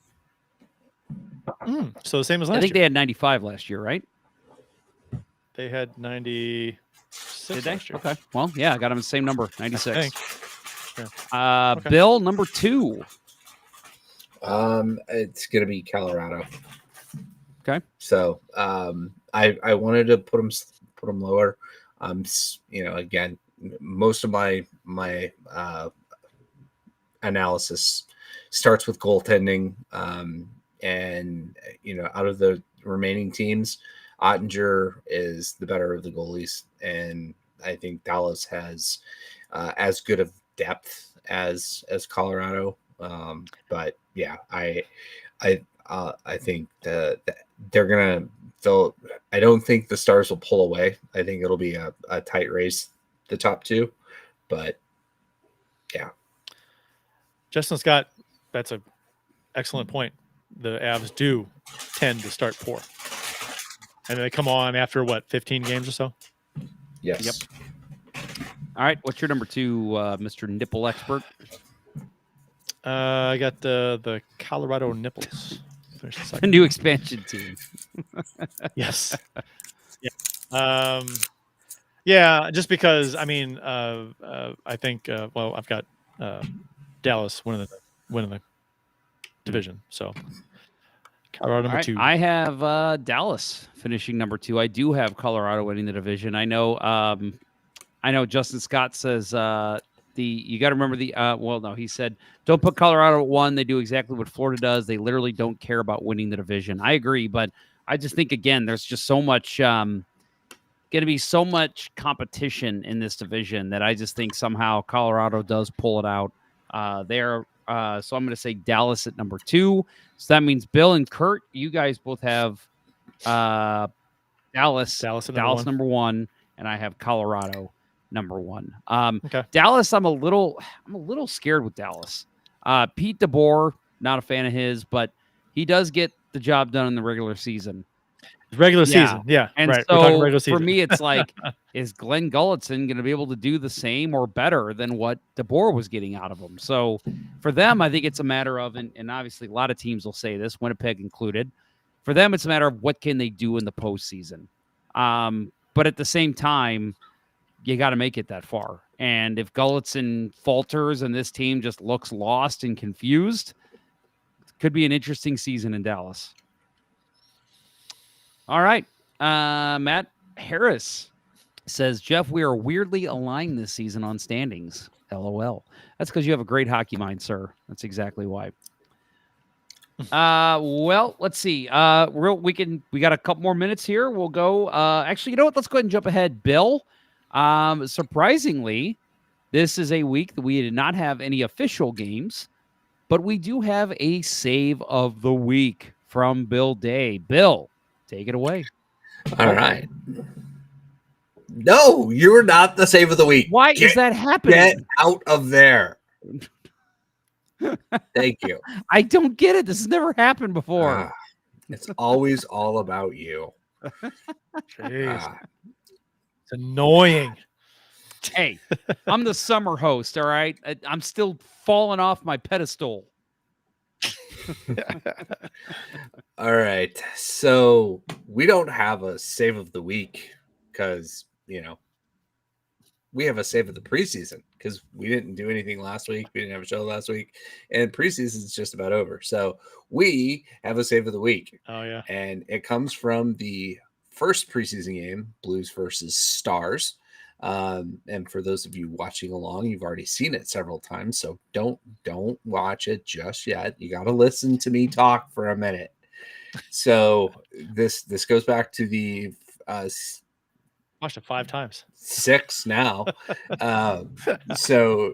So the same as last year. I think they had 95 last year, right? They had 96 Did they? last year. Okay. Well, yeah, I got them the same number, 96. Yeah. Okay. Bill, number 2. It's going to be Colorado. Okay. So I wanted to put them lower. Again, most of my analysis starts with goaltending. And out of the remaining teams, Ottinger is the better of the goalies, and I think Dallas has as good of depth as Colorado. But yeah, I think that they're gonna. I don't think the Stars will pull away. I think it'll be a tight race, the top 2. But yeah, Justin Scott, that's an excellent point. The Avs do tend to start poor, and they come on after 15 games or so. Yes. Yep. All right. What's your number 2, Mr. Nipple Expert? I got the Colorado Nipples. A new expansion team. Yes. Yeah. Just because I think I've got Dallas winning the division. So Colorado number 2. I have Dallas finishing number 2. I do have Colorado winning the division. I know Justin Scott says you got to remember he said don't put Colorado at 1. They do exactly what Florida does. They literally don't care about winning the division. I agree, but I just think, again, there's just so much going to be so much competition in this division that I just think somehow Colorado does pull it out. They're So I'm going to say Dallas at number 2. So that means Bill and Kurt, you guys both have Dallas number 1, and I have Colorado number 1. Okay. Dallas, I'm a little scared with Dallas. Pete DeBoer, not a fan of his, but he does get the job done in the regular season. Season, yeah. And right. so We're talking regular season. for me, it's like, is Glenn Gulletson going to be able to do the same or better than what DeBoer was getting out of him? So for them, I think it's a matter of, and obviously a lot of teams will say this, Winnipeg included. For them, it's a matter of what can they do in the postseason. But at the same time, you got to make it that far. And if Gulletson falters and this team just looks lost and confused, it could be an interesting season in Dallas. All right. Matt Harris says, Jeff, we are weirdly aligned this season on standings. LOL. That's because you have a great hockey mind, sir. That's exactly why. Well, let's see. We got a couple more minutes here. We'll go. Actually, you know what? Let's go ahead and jump ahead. Bill, surprisingly, this is a week that we did not have any official games, but we do have a save of the week from Bill Day. Bill, take it away. All right. No, you were not the save of the week. Why is that happening? Get out of there. Thank you. I don't get it. This has never happened before. It's always all about you. Jeez. It's annoying. Hey, I'm the summer host, all right? I'm still falling off my pedestal. All right. So we don't have a save of the week because, we have a save of the preseason because we didn't do anything last week. We didn't have a show last week, and preseason is just about over. So we have a save of the week. Oh, yeah. And it comes from the first preseason game, Blues versus Stars. And for those of you watching along, you've already seen it several times. So don't watch it just yet. You got to listen to me talk for a minute. So this goes back to the watched it 5 times. 6 now. So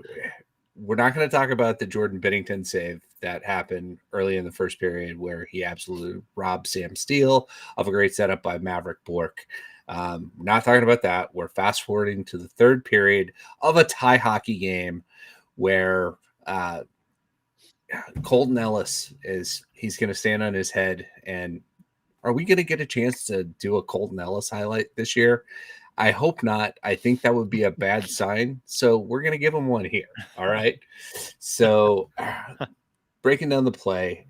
we're not going to talk about the Jordan Binnington save that happened early in the first period where he absolutely robbed Sam Steele of a great setup by Maverick Bork. We're not talking about that. We're fast forwarding to the third period of a tie hockey game where Colton Ellis he's going to stand on his head. And are we going to get a chance to do a Colton Ellis highlight this year? I hope not. I think that would be a bad sign. So we're going to give him one here. All right. So breaking down the play,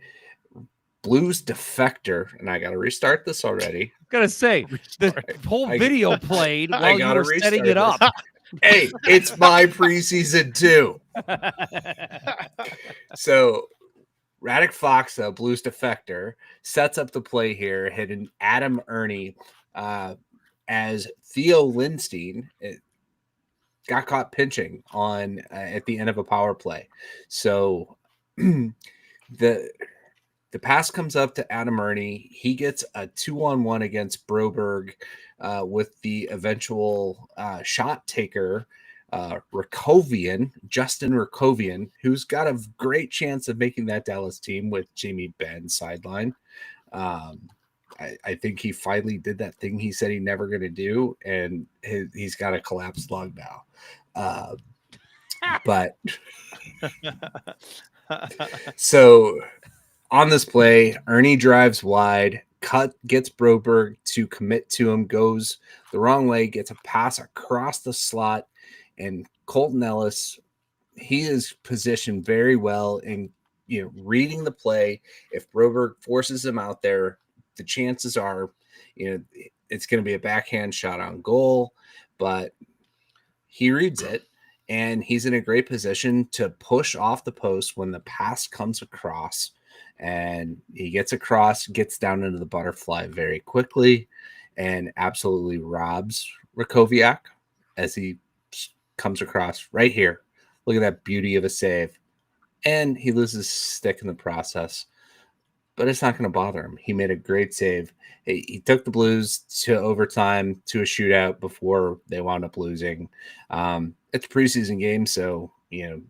Blues defector, and I got to restart this already. Gotta say, the whole video played while you were setting it up. Hey, it's my preseason too. So Radek Faksa, Blues defector, sets up the play here, hitting Adam Ernie as Theo Lindstein got caught pinching on at the end of a power play. So the pass comes up to Adam Ernie. He gets a 2-on-1 against Broberg with the eventual shot taker, Justin Rakovian, who's got a great chance of making that Dallas team with Jamie Benn sideline. I think he finally did that thing he said he never going to do, and he's got a collapsed lung now. But so on this play, Ernie drives wide, gets Broberg to commit to him, goes the wrong way, gets a pass across the slot, and Colton Ellis, he is positioned very well in reading the play. If Broberg forces him out there, the chances are, it's going to be a backhand shot on goal, but he reads it, and he's in a great position to push off the post when the pass comes across. And he gets across, gets down into the butterfly very quickly, and absolutely robs Rakoviak as he comes across right here. Look at that beauty of a save. And he loses stick in the process. But it's not going to bother him. He made a great save. He took the Blues to overtime, to a shootout before they wound up losing. It's a preseason game, so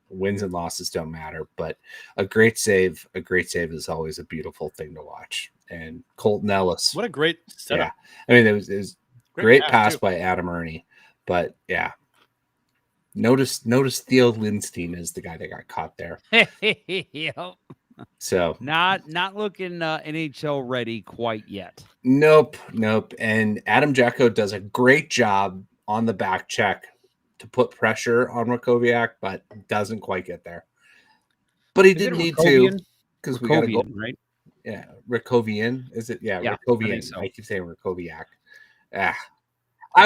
wins and losses don't matter, but a great save is always a beautiful thing to watch. And Colton Ellis, what a great setup. Yeah, I mean, it was great pass by Adam Ernie, but yeah. Notice Theo Lindstein is the guy that got caught there. Yep. So not looking NHL ready quite yet. Nope. And Adam Jacko does a great job on the back check to put pressure on Rakoviak, but doesn't quite get there. But he didn't need to, because we got to go right. Yeah, Rakovian, is it? Yeah, Rakovian. I keep saying Rakoviak. I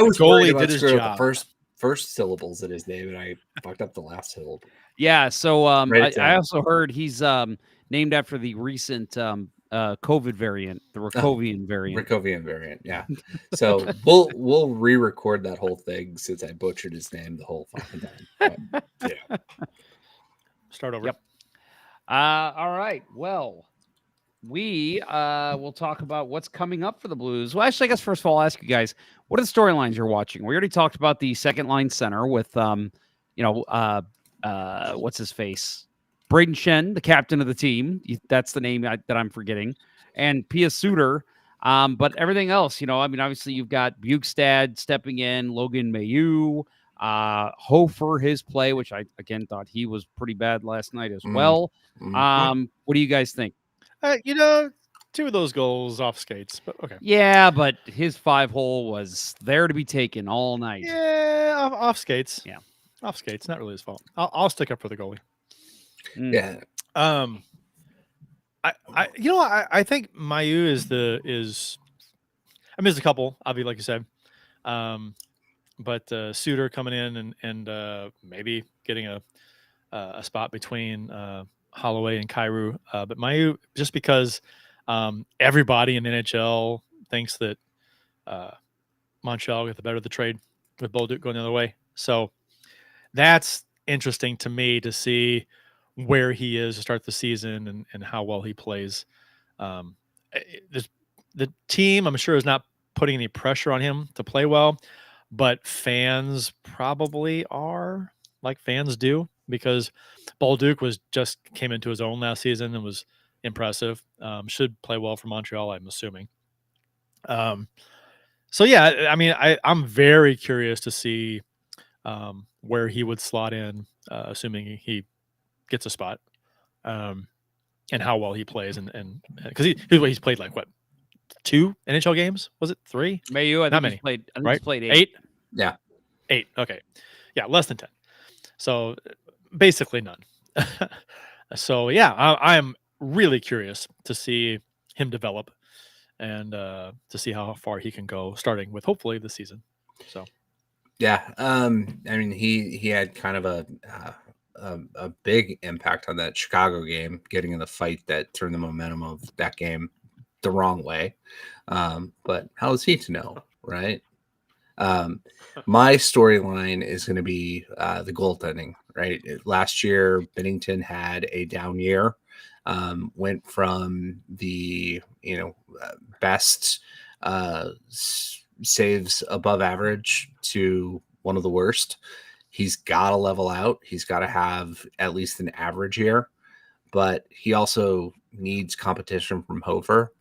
was goalie did his job. The first syllables of his name, and I fucked up the last syllable. Yeah, so I also heard he's named after the recent COVID variant, the Rakovian variant. Rakovian variant, yeah. So we'll re-record that whole thing since I butchered his name the whole fucking time. But, yeah. Start over. Yep. All right. Well, we will talk about what's coming up for the Blues. Well, actually, I guess first of all, I'll ask you guys, what are the storylines you're watching? We already talked about the second line center with what's his face? Brayden Schenn, the captain of the team. That's the name that I'm forgetting. And Pius Suter. But everything else, obviously you've got Bukestad stepping in, Logan Mailloux, Hofer, his play, which I, again, thought he was pretty bad last night as well. What do you guys think? Two of those goals off skates, but okay. Yeah, but his 5-hole was there to be taken all night. Yeah, off skates. Yeah. Off skates, not really his fault. I'll stick up for the goalie. Yeah. I think Mailloux is there's a couple, obviously, like you said. But Suter coming in and maybe getting a spot between Holloway and Kyrou. But Mailloux, just because everybody in the NHL thinks that Montreal got the better of the trade with Bolduc going the other way. So that's interesting to me to see where he is to start the season and how well he plays. The team, I'm sure, is not putting any pressure on him to play well, but fans probably are, like fans do, because Bolduc came into his own last season and was impressive. Should play well for Montreal, I'm assuming. So yeah, I mean, I'm very curious to see where he would slot in, assuming he gets a spot, and how well he plays, and because he's played like what, 2 NHL games? Was it 3? Mailloux, not many. He's played 8. 8? Yeah, 8. Okay, yeah, less than 10. So basically none. So yeah, I am really curious to see him develop and to see how far he can go, starting with hopefully this season. So yeah, I mean he had kind of a big impact on that Chicago game, getting in the fight that turned the momentum of that game the wrong way. But how is he to know, right? My storyline is going to be the goaltending, right? Last year, Binnington had a down year, went from the best saves above average to one of the worst. He's got to level out. He's got to have at least an average year, but he also needs competition from Hofer.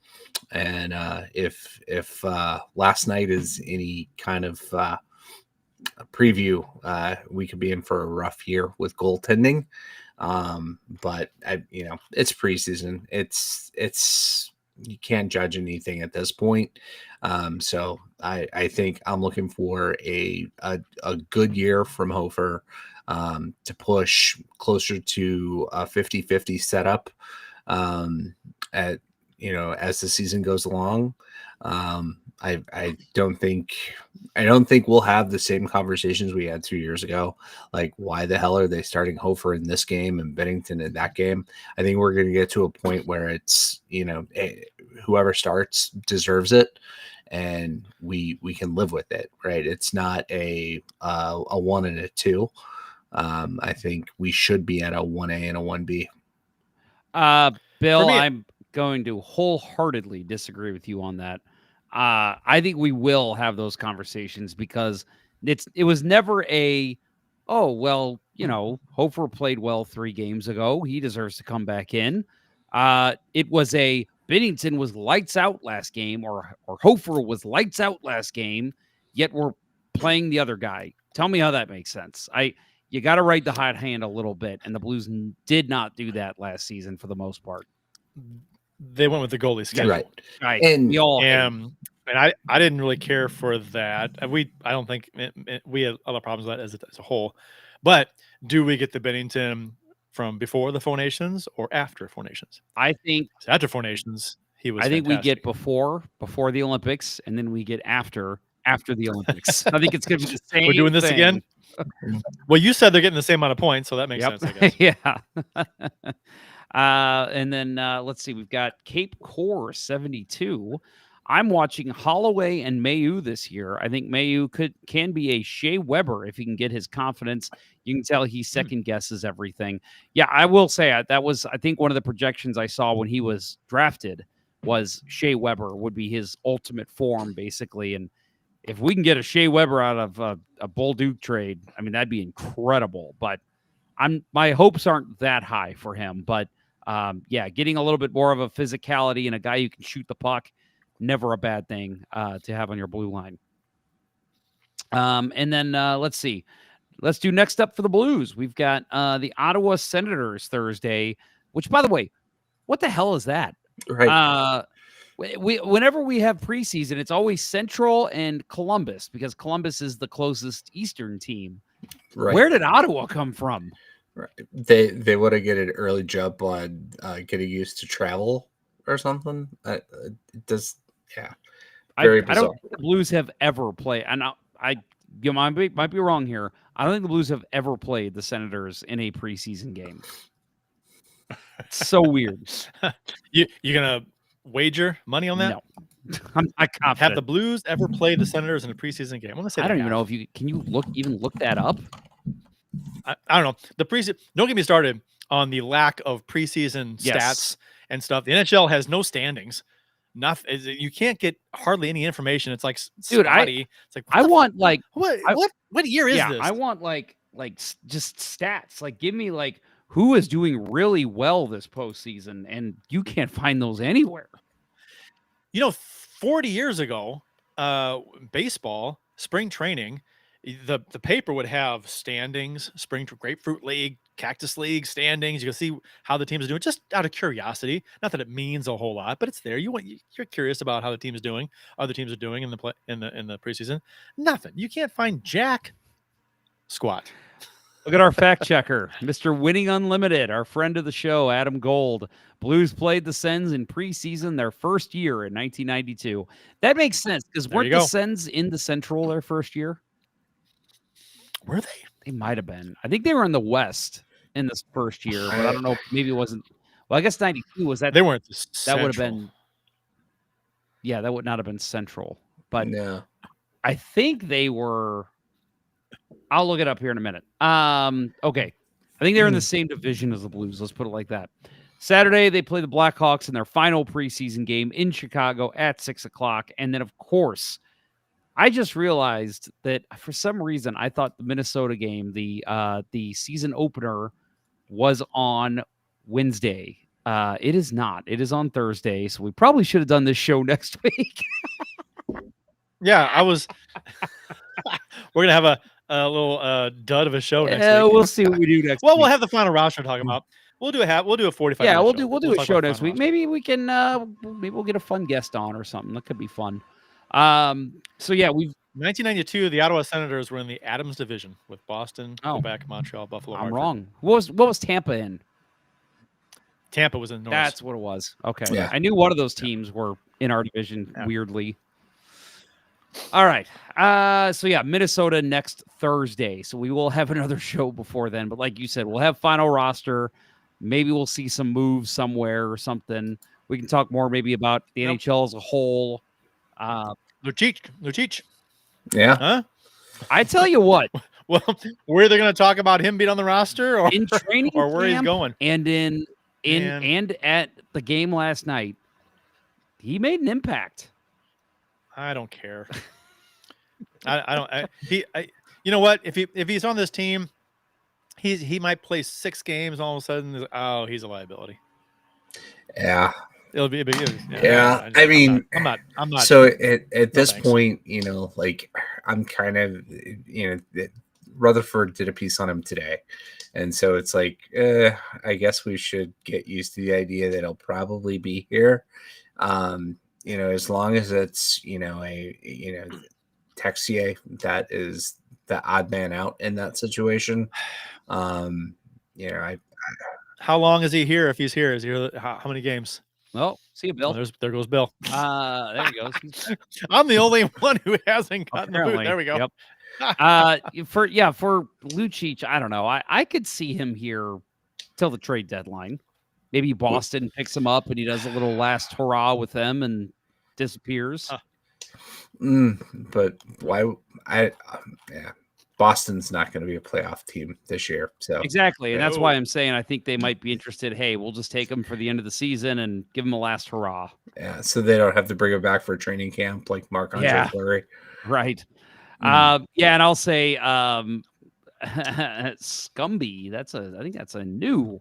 And if last night is any kind of preview, we could be in for a rough year with goaltending. But it's preseason. It's you can't judge anything at this point. So I think I'm looking for a good year from Hofer, to push closer to a 50-50 setup as the season goes along. I don't think we'll have the same conversations we had 2 years ago. Like, why the hell are they starting Hofer in this game and Binnington in that game? I think we're going to get to a point where it's, whoever starts deserves it, and we can live with it, right? It's not a 1 and a 2. I think we should be at a 1A and a 1B. Bill, I'm going to wholeheartedly disagree with you on that. I think we will have those conversations because it was never Hofer played well 3 games ago. He deserves to come back in. It was Binnington was lights out last game, or Hofer was lights out last game, yet we're playing the other guy. Tell me how that makes sense. You got to ride the hot hand a little bit, and the Blues did not do that last season for the most part. They went with the goalie schedule, right? And we all and I didn't really care for that. I don't think we had other problems with that as a whole. But do we get the Binnington from before the Four Nations or after Four Nations? I think after Four Nations, he was. I think fantastic. we get before the Olympics, and then we get after the Olympics. I think it's going to be the same. We're doing this thing. again. Well, you said they're getting the same amount of points, so that makes sense, I guess. Yeah. And then let's see. We've got Cape Core 72. I'm watching Holloway and Mayu this year. I think Mayu can be a Shea Weber if he can get his confidence. You can tell he second guesses everything. Yeah, I will say that was, I think, one of the projections I saw when he was drafted was Shea Weber would be his ultimate form, basically. And if we can get a Shea Weber out of a Bull Duke trade, I mean, that'd be incredible. But my hopes aren't that high for him. But getting a little bit more of a physicality and a guy who can shoot the puck, never a bad thing to have on your blue line. And then let's see. Let's do next up for the Blues. We've got the Ottawa Senators Thursday, which, by the way, what the hell is that? Right. Whenever we have preseason, it's always Central and Columbus because Columbus is the closest Eastern team. Right. Where did Ottawa come from? Right. They would have get an early jump on getting used to travel or something. It does, yeah. Very bizarre. I don't think the Blues have ever played, and you might be wrong here. I don't think the Blues have ever played the Senators in a preseason game. It's so weird. You gonna wager money on that? No, I'm not confident. Have the Blues ever played the Senators in a preseason game? I'm gonna say I don't even know if you can. You look that up. I don't know. The preseason. Don't get me started on the lack of preseason stats and stuff. The NHL has no standings. Nothing. You can't get hardly any information. It's like, dude, it's like I want like what year is this? I want like just stats. Like give me like who is doing really well this postseason, and you can't find those anywhere. 40 years ago, baseball spring training, the paper would have standings, spring grapefruit league, cactus league standings. You can see how the team is doing just out of curiosity. Not that it means a whole lot, but it's there. You're curious about how the team is doing, other teams are doing in the preseason. Nothing. You can't find jack squat. Look at our fact checker, Mr. Winning Unlimited, our friend of the show, Adam Gold. Blues played the Sens in preseason their first year in 1992. That makes sense because weren't the Sens in the Central their first year? Were they? They might have been. I think they were in the West in this first year, but I don't know. Maybe it wasn't. Well, I guess 92 was that. They weren't. That would have been. Yeah, that would not have been Central. But no. I think they were. I'll look it up here in a minute. Okay. I think they're in the same division as the Blues. Let's put it like that. Saturday, they play the Blackhawks in their final preseason game in Chicago at 6:00. And then, of course, I just realized that for some reason I thought the Minnesota game, the season opener, was on Wednesday. It is not. It is on Thursday. So we probably should have done this show next week. Yeah, I was. We're gonna have a little dud of a show next week. We'll see what we do next. Well, week. we'll have the final roster to talk about. We'll do a 45. Yeah, we'll show. do a show next week. Maybe we can. Maybe we'll get a fun guest on or something. That could be fun. So yeah, 1992. The Ottawa Senators were in the Adams division with Boston, Quebec, Montreal, Buffalo. I'm Hartford. wrong. What was Tampa in? Tampa was in North. That's what it was. Okay, Yeah. I knew one of those teams were in our division. Weirdly. All right. So yeah, Minnesota next Thursday. So we will have another show before then. But like you said, we'll have final roster. Maybe we'll see some moves somewhere or something. We can talk more maybe about the NHL as a whole. Lucic. Yeah. Huh? I tell you what. Well, were they going to talk about him being on the roster or in training or where he's going? And and at the game last night, he made an impact. I don't care. I don't. You know what? If he's on this team, he might play 6 games. All of a sudden, oh, he's a liability. Yeah. It'll be a big. Yeah. I mean, I'm not. So at no this thanks. point, like I'm kind of, Rutherford did a piece on him today. And so it's like, I guess we should get used to the idea that he'll probably be here. As long as it's, Texier, that is the odd man out in that situation. How long is he here? If he's here, is he how many games? Oh, see you, Bill. Oh, there goes Bill. There he goes. I'm the only one who hasn't gotten the boot. There we go. Yep. For Lucic, I don't know. I could see him here till the trade deadline. Maybe Boston picks him up and he does a little last hurrah with them and disappears. But why? Boston's not going to be a playoff team this year. So exactly. And that's why I'm saying I think they might be interested. Hey, we'll just take him for the end of the season and give him a last hurrah. Yeah. So they don't have to bring him back for a training camp like Marc-Andre Fleury. Right. And I'll say Scumby. I think that's a new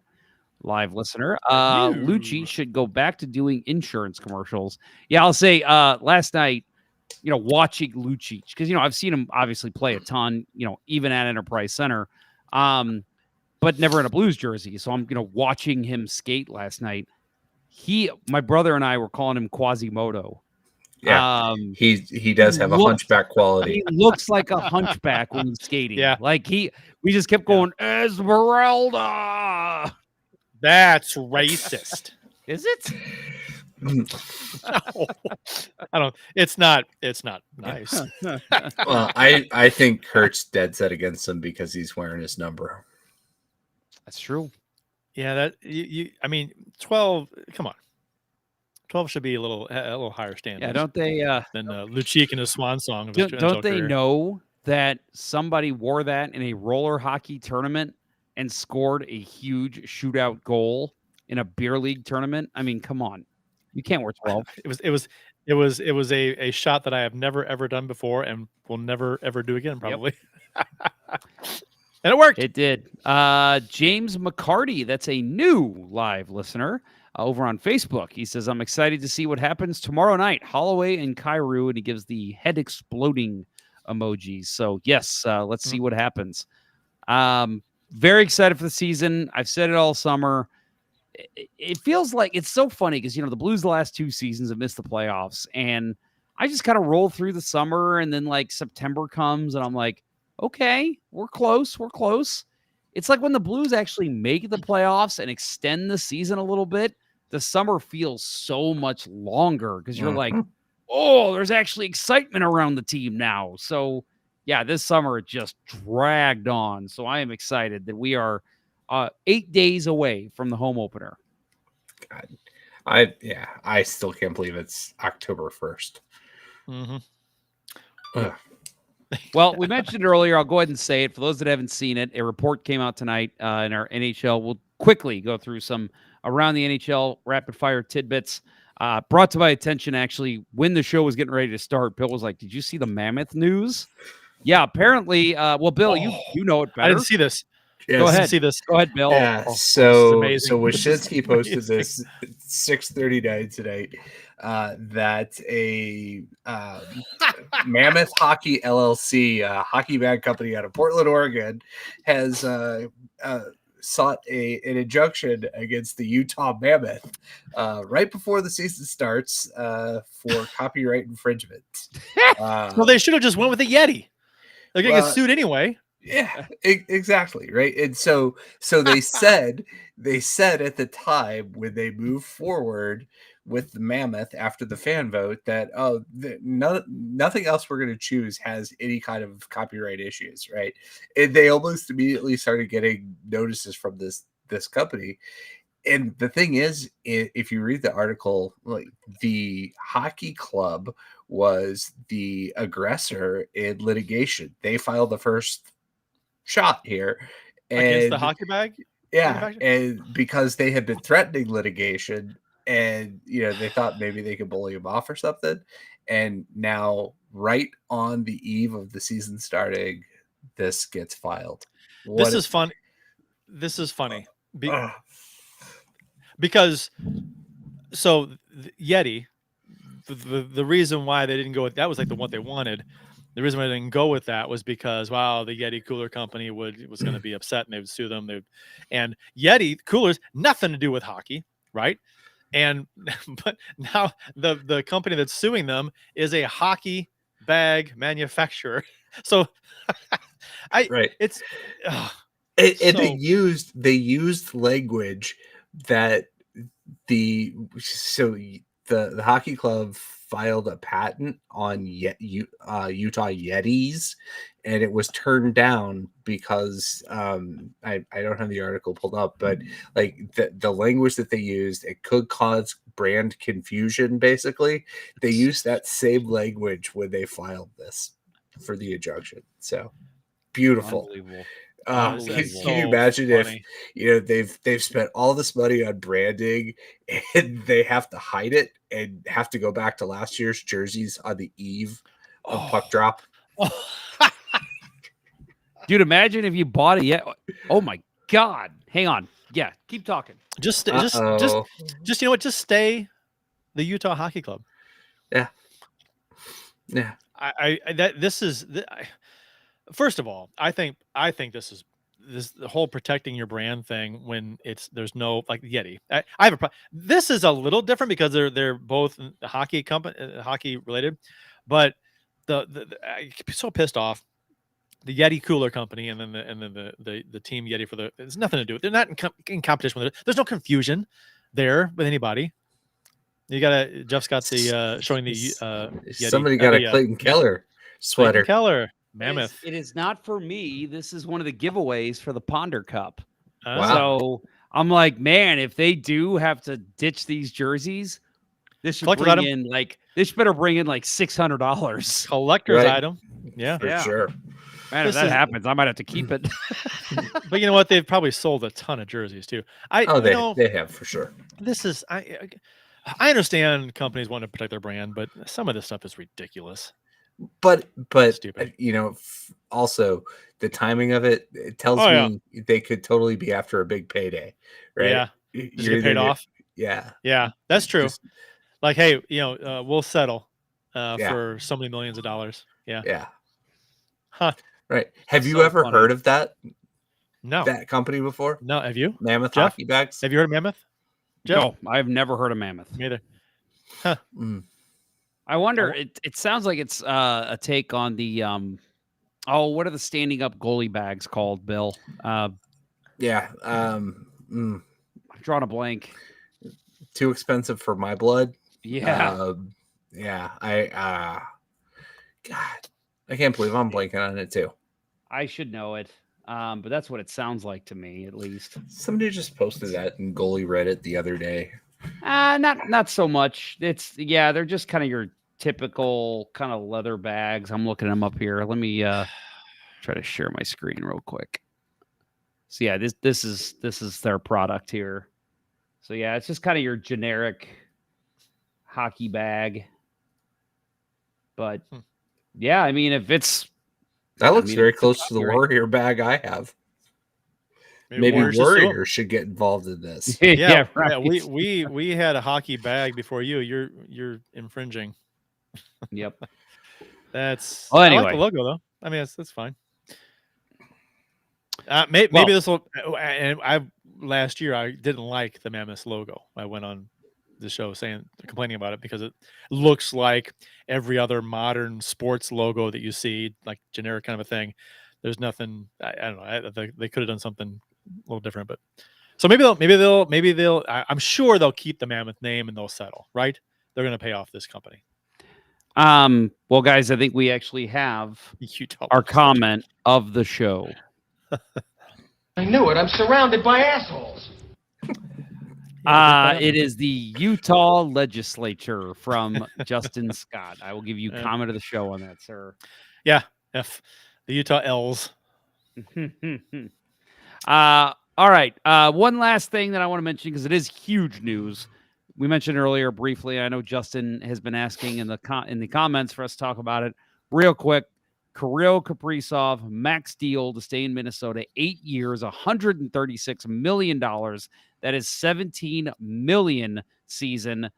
live listener. Lucci should go back to doing insurance commercials. Yeah, I'll say last night, watching Lucic, because I've seen him obviously play a ton, even at Enterprise Center, but never in a Blues jersey. So I'm watching him skate last night. My brother and I were calling him Quasimodo. Yeah, he does have a hunchback quality. He looks like a hunchback when he's skating. Yeah, like we just kept going Esmeralda. That's racist. Is it? No, I don't. It's not nice. Well, I think Kurt's dead set against him because he's wearing his number. That's true. Yeah, that I mean, 12. Come on, 12 should be a little higher standard. Yeah, don't they? Than Lucic and his swan song. Of his don't they career. know that somebody wore that in a roller hockey tournament and scored a huge shootout goal in a beer league tournament? I mean, come on. You can't wear 12. It was a shot that I have never ever done before and will never ever do again probably. Yep. And it worked. It did. James McCarty, that's a new live listener over on Facebook. He says, I'm excited to see what happens tomorrow night. Holloway and Kyrou, and he gives the head exploding emojis. So yes, let's see what happens. Very excited for the season. I've said it all summer. It feels like it's so funny because, the Blues the last 2 seasons have missed the playoffs, and I just kind of roll through the summer, and then like September comes and I'm like, okay, we're close. It's like when the Blues actually make the playoffs and extend the season a little bit, the summer feels so much longer because you're like, oh, there's actually excitement around the team now. So yeah, this summer it just dragged on. So I am excited that we are 8 days away from the home opener. God, I still can't believe it's October 1st. Mm-hmm. Well, we mentioned it earlier. I'll go ahead and say it. For those that haven't seen it, a report came out tonight in our NHL. We'll quickly go through some around the NHL rapid-fire tidbits. Brought to my attention, actually, when the show was getting ready to start, Bill was like, did you see the Mammoth news? Yeah, apparently. Well, Bill, you know it better. I didn't see this. Yes. Go ahead. See this. Go ahead, Bill. Yeah. So Wyshynski posted this at 6:39 tonight that a Mammoth Hockey LLC, hockey bag company out of Portland, Oregon, has sought an injunction against the Utah Mammoth right before the season starts for copyright infringement. Well, they should have just went with the Yeti. They're going to get sued anyway. Yeah, exactly. Right. And so they said at the time when they moved forward with the Mammoth after the fan vote that, nothing else we're going to choose has any kind of copyright issues. Right. And they almost immediately started getting notices from this company. And the thing is, if you read the article, like the hockey club was the aggressor in litigation. They filed the first shot here against the hockey bag. Yeah, and because they had been threatening litigation, and they thought maybe they could bully him off or something, and now right on the eve of the season starting, this gets filed. This is fun. this is funny because Yeti, the reason why they didn't go with that was like the one they wanted. The reason why they didn't go with that was because the Yeti cooler company was going to be upset and they would sue them. And Yeti coolers, nothing to do with hockey, right? And but now the company that's suing them is a hockey bag manufacturer. So they used language that the hockey club filed a patent on Utah Yetis, and it was turned down because I don't have the article pulled up, but like the language that they used, it could cause brand confusion. Basically, they used that same language when they filed this for the injunction. So beautiful. Can you imagine if they've spent all this money on branding and they have to hide it and have to go back to last year's jerseys on the eve of puck drop? Dude, imagine if you bought it yet. Oh my God. Hang on. Yeah, keep talking. Just you know what? Just stay the Utah Hockey Club. Yeah. First of all, I think this the whole protecting your brand thing when there's no like Yeti. I have a problem. This is a little different because they're both hockey related, but I'm so pissed off. The Yeti cooler company and then the team Yeti there's nothing to do with. They're not in competition with it. There's no confusion there with anybody. Jeff's got the showing the Yeti. Somebody got a Clayton Keller sweater. Clayton Keller. Mammoth. It is not for me. This is one of the giveaways for the Ponder Cup. Wow. So I'm like, man, if they do have to ditch these jerseys, this should better bring in like $600. Collector's item. Yeah. For sure. Man, if that happens, I might have to keep it. But you know what? They've probably sold a ton of jerseys too. They have for sure. This is I understand companies want to protect their brand, but some of this stuff is ridiculous. But stupid. Also the timing of it tells me they could totally be after a big payday, right? Yeah, just get paid off. Yeah, that's true. Like, hey, we'll settle for so many millions of dollars. Yeah. Huh. Right. Have you ever heard of that? No. That company before? No. Have you? Mammoth Jeff? Hockey Bags? Have you heard of Mammoth? Jeff? No, I've never heard of Mammoth. Me either. Huh. I wonder. It sounds like it's a take on the what are the standing up goalie bags called, Bill? I'm drawing a blank. Too expensive for my blood. Yeah. God, I can't believe I'm blanking on it too. I should know it. But that's what it sounds like to me, at least. Somebody just posted that in goalie Reddit the other day. Not so much. They're just kind of your typical kind of leather bags. I'm looking them up here. Let me try to share my screen real quick. So yeah, this is their product here. So yeah, it's just kind of your generic hockey bag. But yeah, I mean, if it's that looks very close to the Warrior bag I have. Maybe Warriors should get involved in this. Yeah, right. We had a hockey bag before you. You're infringing. Yep. That's anyway. I like the logo though. I mean, that's fine. Maybe this will. And last year I didn't like the Mammoth logo. I went on the show complaining about it because it looks like every other modern sports logo that you see, like generic kind of a thing. There's nothing. I don't know. They could have done something a little different, but so maybe they'll. I'm sure they'll keep the Mammoth name and they'll settle. Right? They're going to pay off this company. Well, guys, I think we actually have our comment of the show. I knew it. I'm surrounded by assholes. It is the Utah legislature from Justin Scott. I will give you comment of the show on that, sir. Yeah, the Utah L's. All right. One last thing that I want to mention because it is huge news. We mentioned earlier briefly. I know Justin has been asking in the comments for us to talk about it real quick. Kirill Kaprizov, max deal to stay in Minnesota, 8 years, $136 million. That is $17 million season.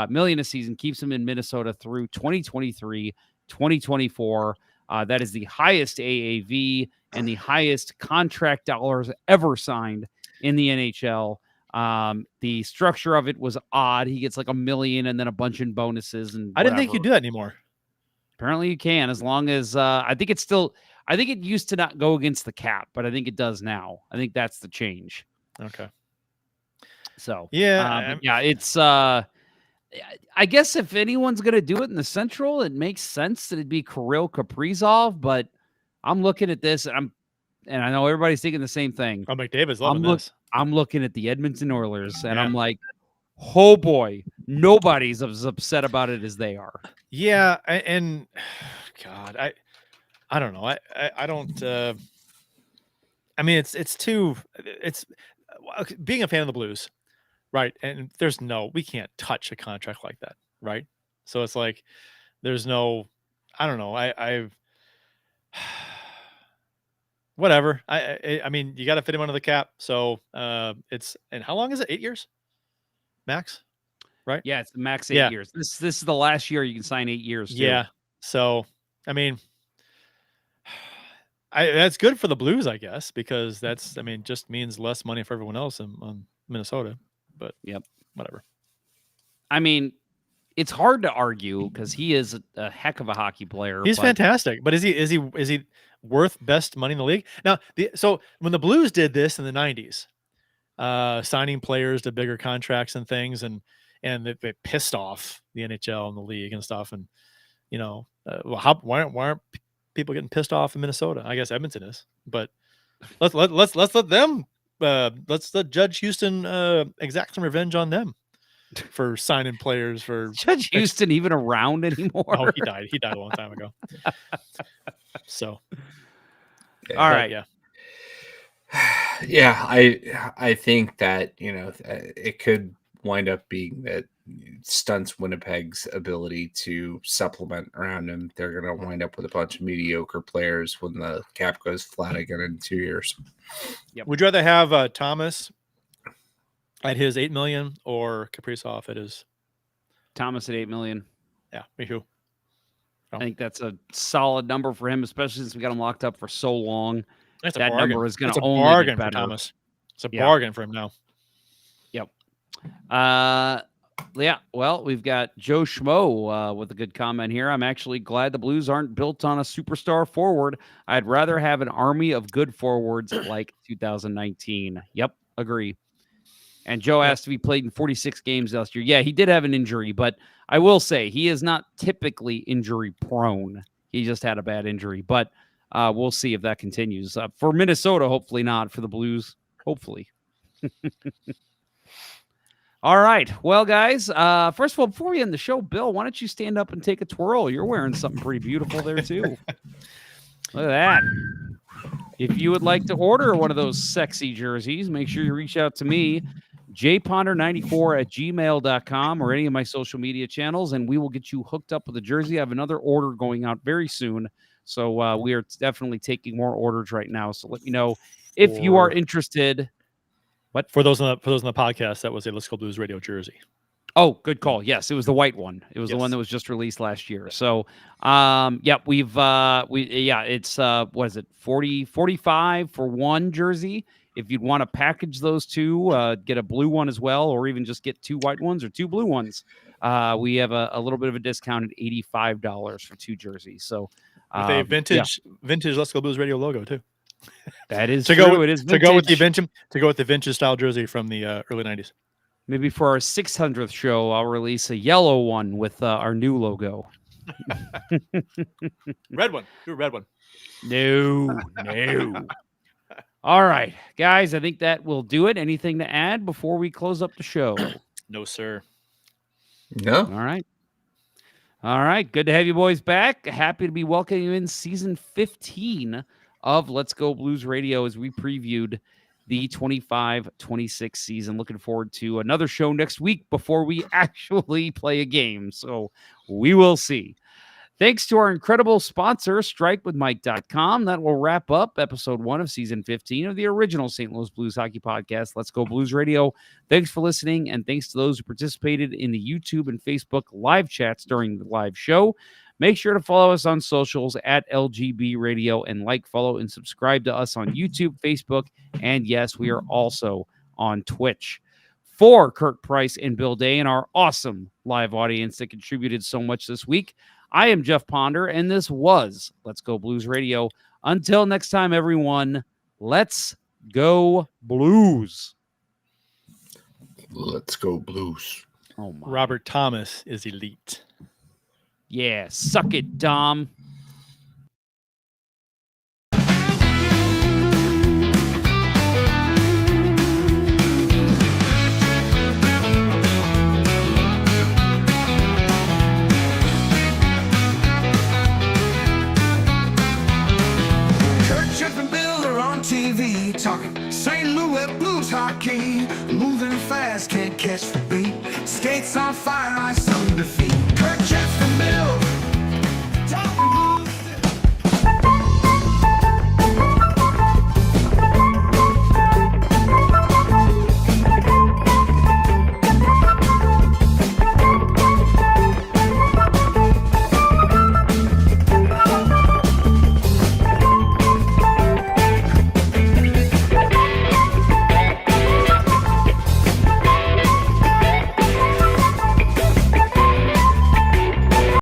Million a season, keeps him in Minnesota through 2023, 2024. That is the highest AAV and the highest contract dollars ever signed in the NHL. The structure of it was odd. He gets like $1 million and then a bunch in bonuses. And I didn't think you do that anymore. Apparently you can, as long as I think it used to not go against the cap, but I think it does now. I think that's the change. Okay. So yeah, it's I guess if anyone's going to do it in the Central, it makes sense that it'd be Kirill Kaprizov, but I'm looking at this and I know everybody's thinking the same thing. Oh, McDavid's loving this. I'm looking at the Edmonton Oilers and I'm like, oh boy, nobody's as upset about it as they are. Yeah, and God, I don't know. I don't. I mean, it's being a fan of the Blues. Right. And we can't touch a contract like that. Right. So it's like, there's no, I don't know. I've whatever. I mean, you got to fit him under the cap. So and how long is it? 8 years max? Right. Yeah. It's the max 8 years. This is the last year you can sign 8 years. Too. Yeah. So, I mean, that's good for the Blues, I guess, because just means less money for everyone else in Minnesota. But whatever. I mean, it's hard to argue because he is a heck of a hockey player. He's fantastic, but is he worth best money in the league? Now, so when the Blues did this in the 90s, signing players to bigger contracts and things, and they pissed off the NHL and the league and stuff, and why aren't people getting pissed off in Minnesota? I guess Edmonton is, but let's let them. Let's let Judge Houston exact some revenge on them for signing players for Judge Houston even around anymore. Oh, he died a long time ago. So all right. I think that it could wind up being that stunts Winnipeg's ability to supplement around him. They're going to wind up with a bunch of mediocre players when the cap goes flat again in 2 years. Yep. Would you rather have Thomas at his $8 million or Kaprizov at his? Thomas at $8 million. Yeah, me too. I think that's a solid number for him, especially since we got him locked up for so long. That's that number is going to only bargain for Thomas. It's a bargain for him now. Yep. Yeah, well, we've got Joe Schmo with a good comment here. I'm actually glad the Blues aren't built on a superstar forward. I'd rather have an army of good forwards like 2019. Yep, agree. And Joe asked if he played in 46 games last year. Yeah, he did have an injury, but I will say he is not typically injury prone. He just had a bad injury, but we'll see if that continues. For Minnesota, hopefully not. For the Blues, hopefully. All right. Well, guys, first of all, before we end the show, Bill, why don't you stand up and take a twirl? You're wearing something pretty beautiful there, too. Look at that. If you would like to order one of those sexy jerseys, make sure you reach out to me, jponder94@gmail.com or any of my social media channels, and we will get you hooked up with a jersey. I have another order going out very soon, so we are definitely taking more orders right now. So let me know if you are interested. What for those on the podcast? That was a Let's Go Blues Radio jersey. Oh, good call. Yes, it was the white one. It was the one that was just released last year. So, it's what is it? 45 for one jersey. If you'd want to package those two, get a blue one as well, or even just get two white ones or two blue ones. We have a little bit of a discount at $85 for two jerseys. So, with a vintage Let's Go Blues Radio logo too. That is true. It is to go with the vintage style jersey from the early 90s. Maybe for our 600th show, I'll release a yellow one with our new logo. Red one. Do a red one. No. All right, guys, I think that will do it. Anything to add before we close up the show? No, sir. No. All right. Good to have you boys back. Happy to be welcoming you in season 15 of Let's Go Blues Radio as we previewed the 25-26 season. Looking forward to another show next week before we actually play a game. So we will see. Thanks to our incredible sponsor, StrikeWithMike.com. That will wrap up episode 1 of season 15 of the original St. Louis Blues Hockey Podcast, Let's Go Blues Radio. Thanks for listening, and thanks to those who participated in the YouTube and Facebook live chats during the live show. Make sure to follow us on socials at LGB Radio and like, follow, and subscribe to us on YouTube, Facebook, and yes, we are also on Twitch. For Kirk Price and Bill Day and our awesome live audience that contributed so much this week, I am Jeff Ponder, and this was Let's Go Blues Radio. Until next time, everyone, let's go Blues. Let's go Blues. Oh my. Robert Thomas is elite. Yeah, suck it, Dom. TV talking St. Louis Blues hockey, moving fast, can't catch the beat. Skates on fire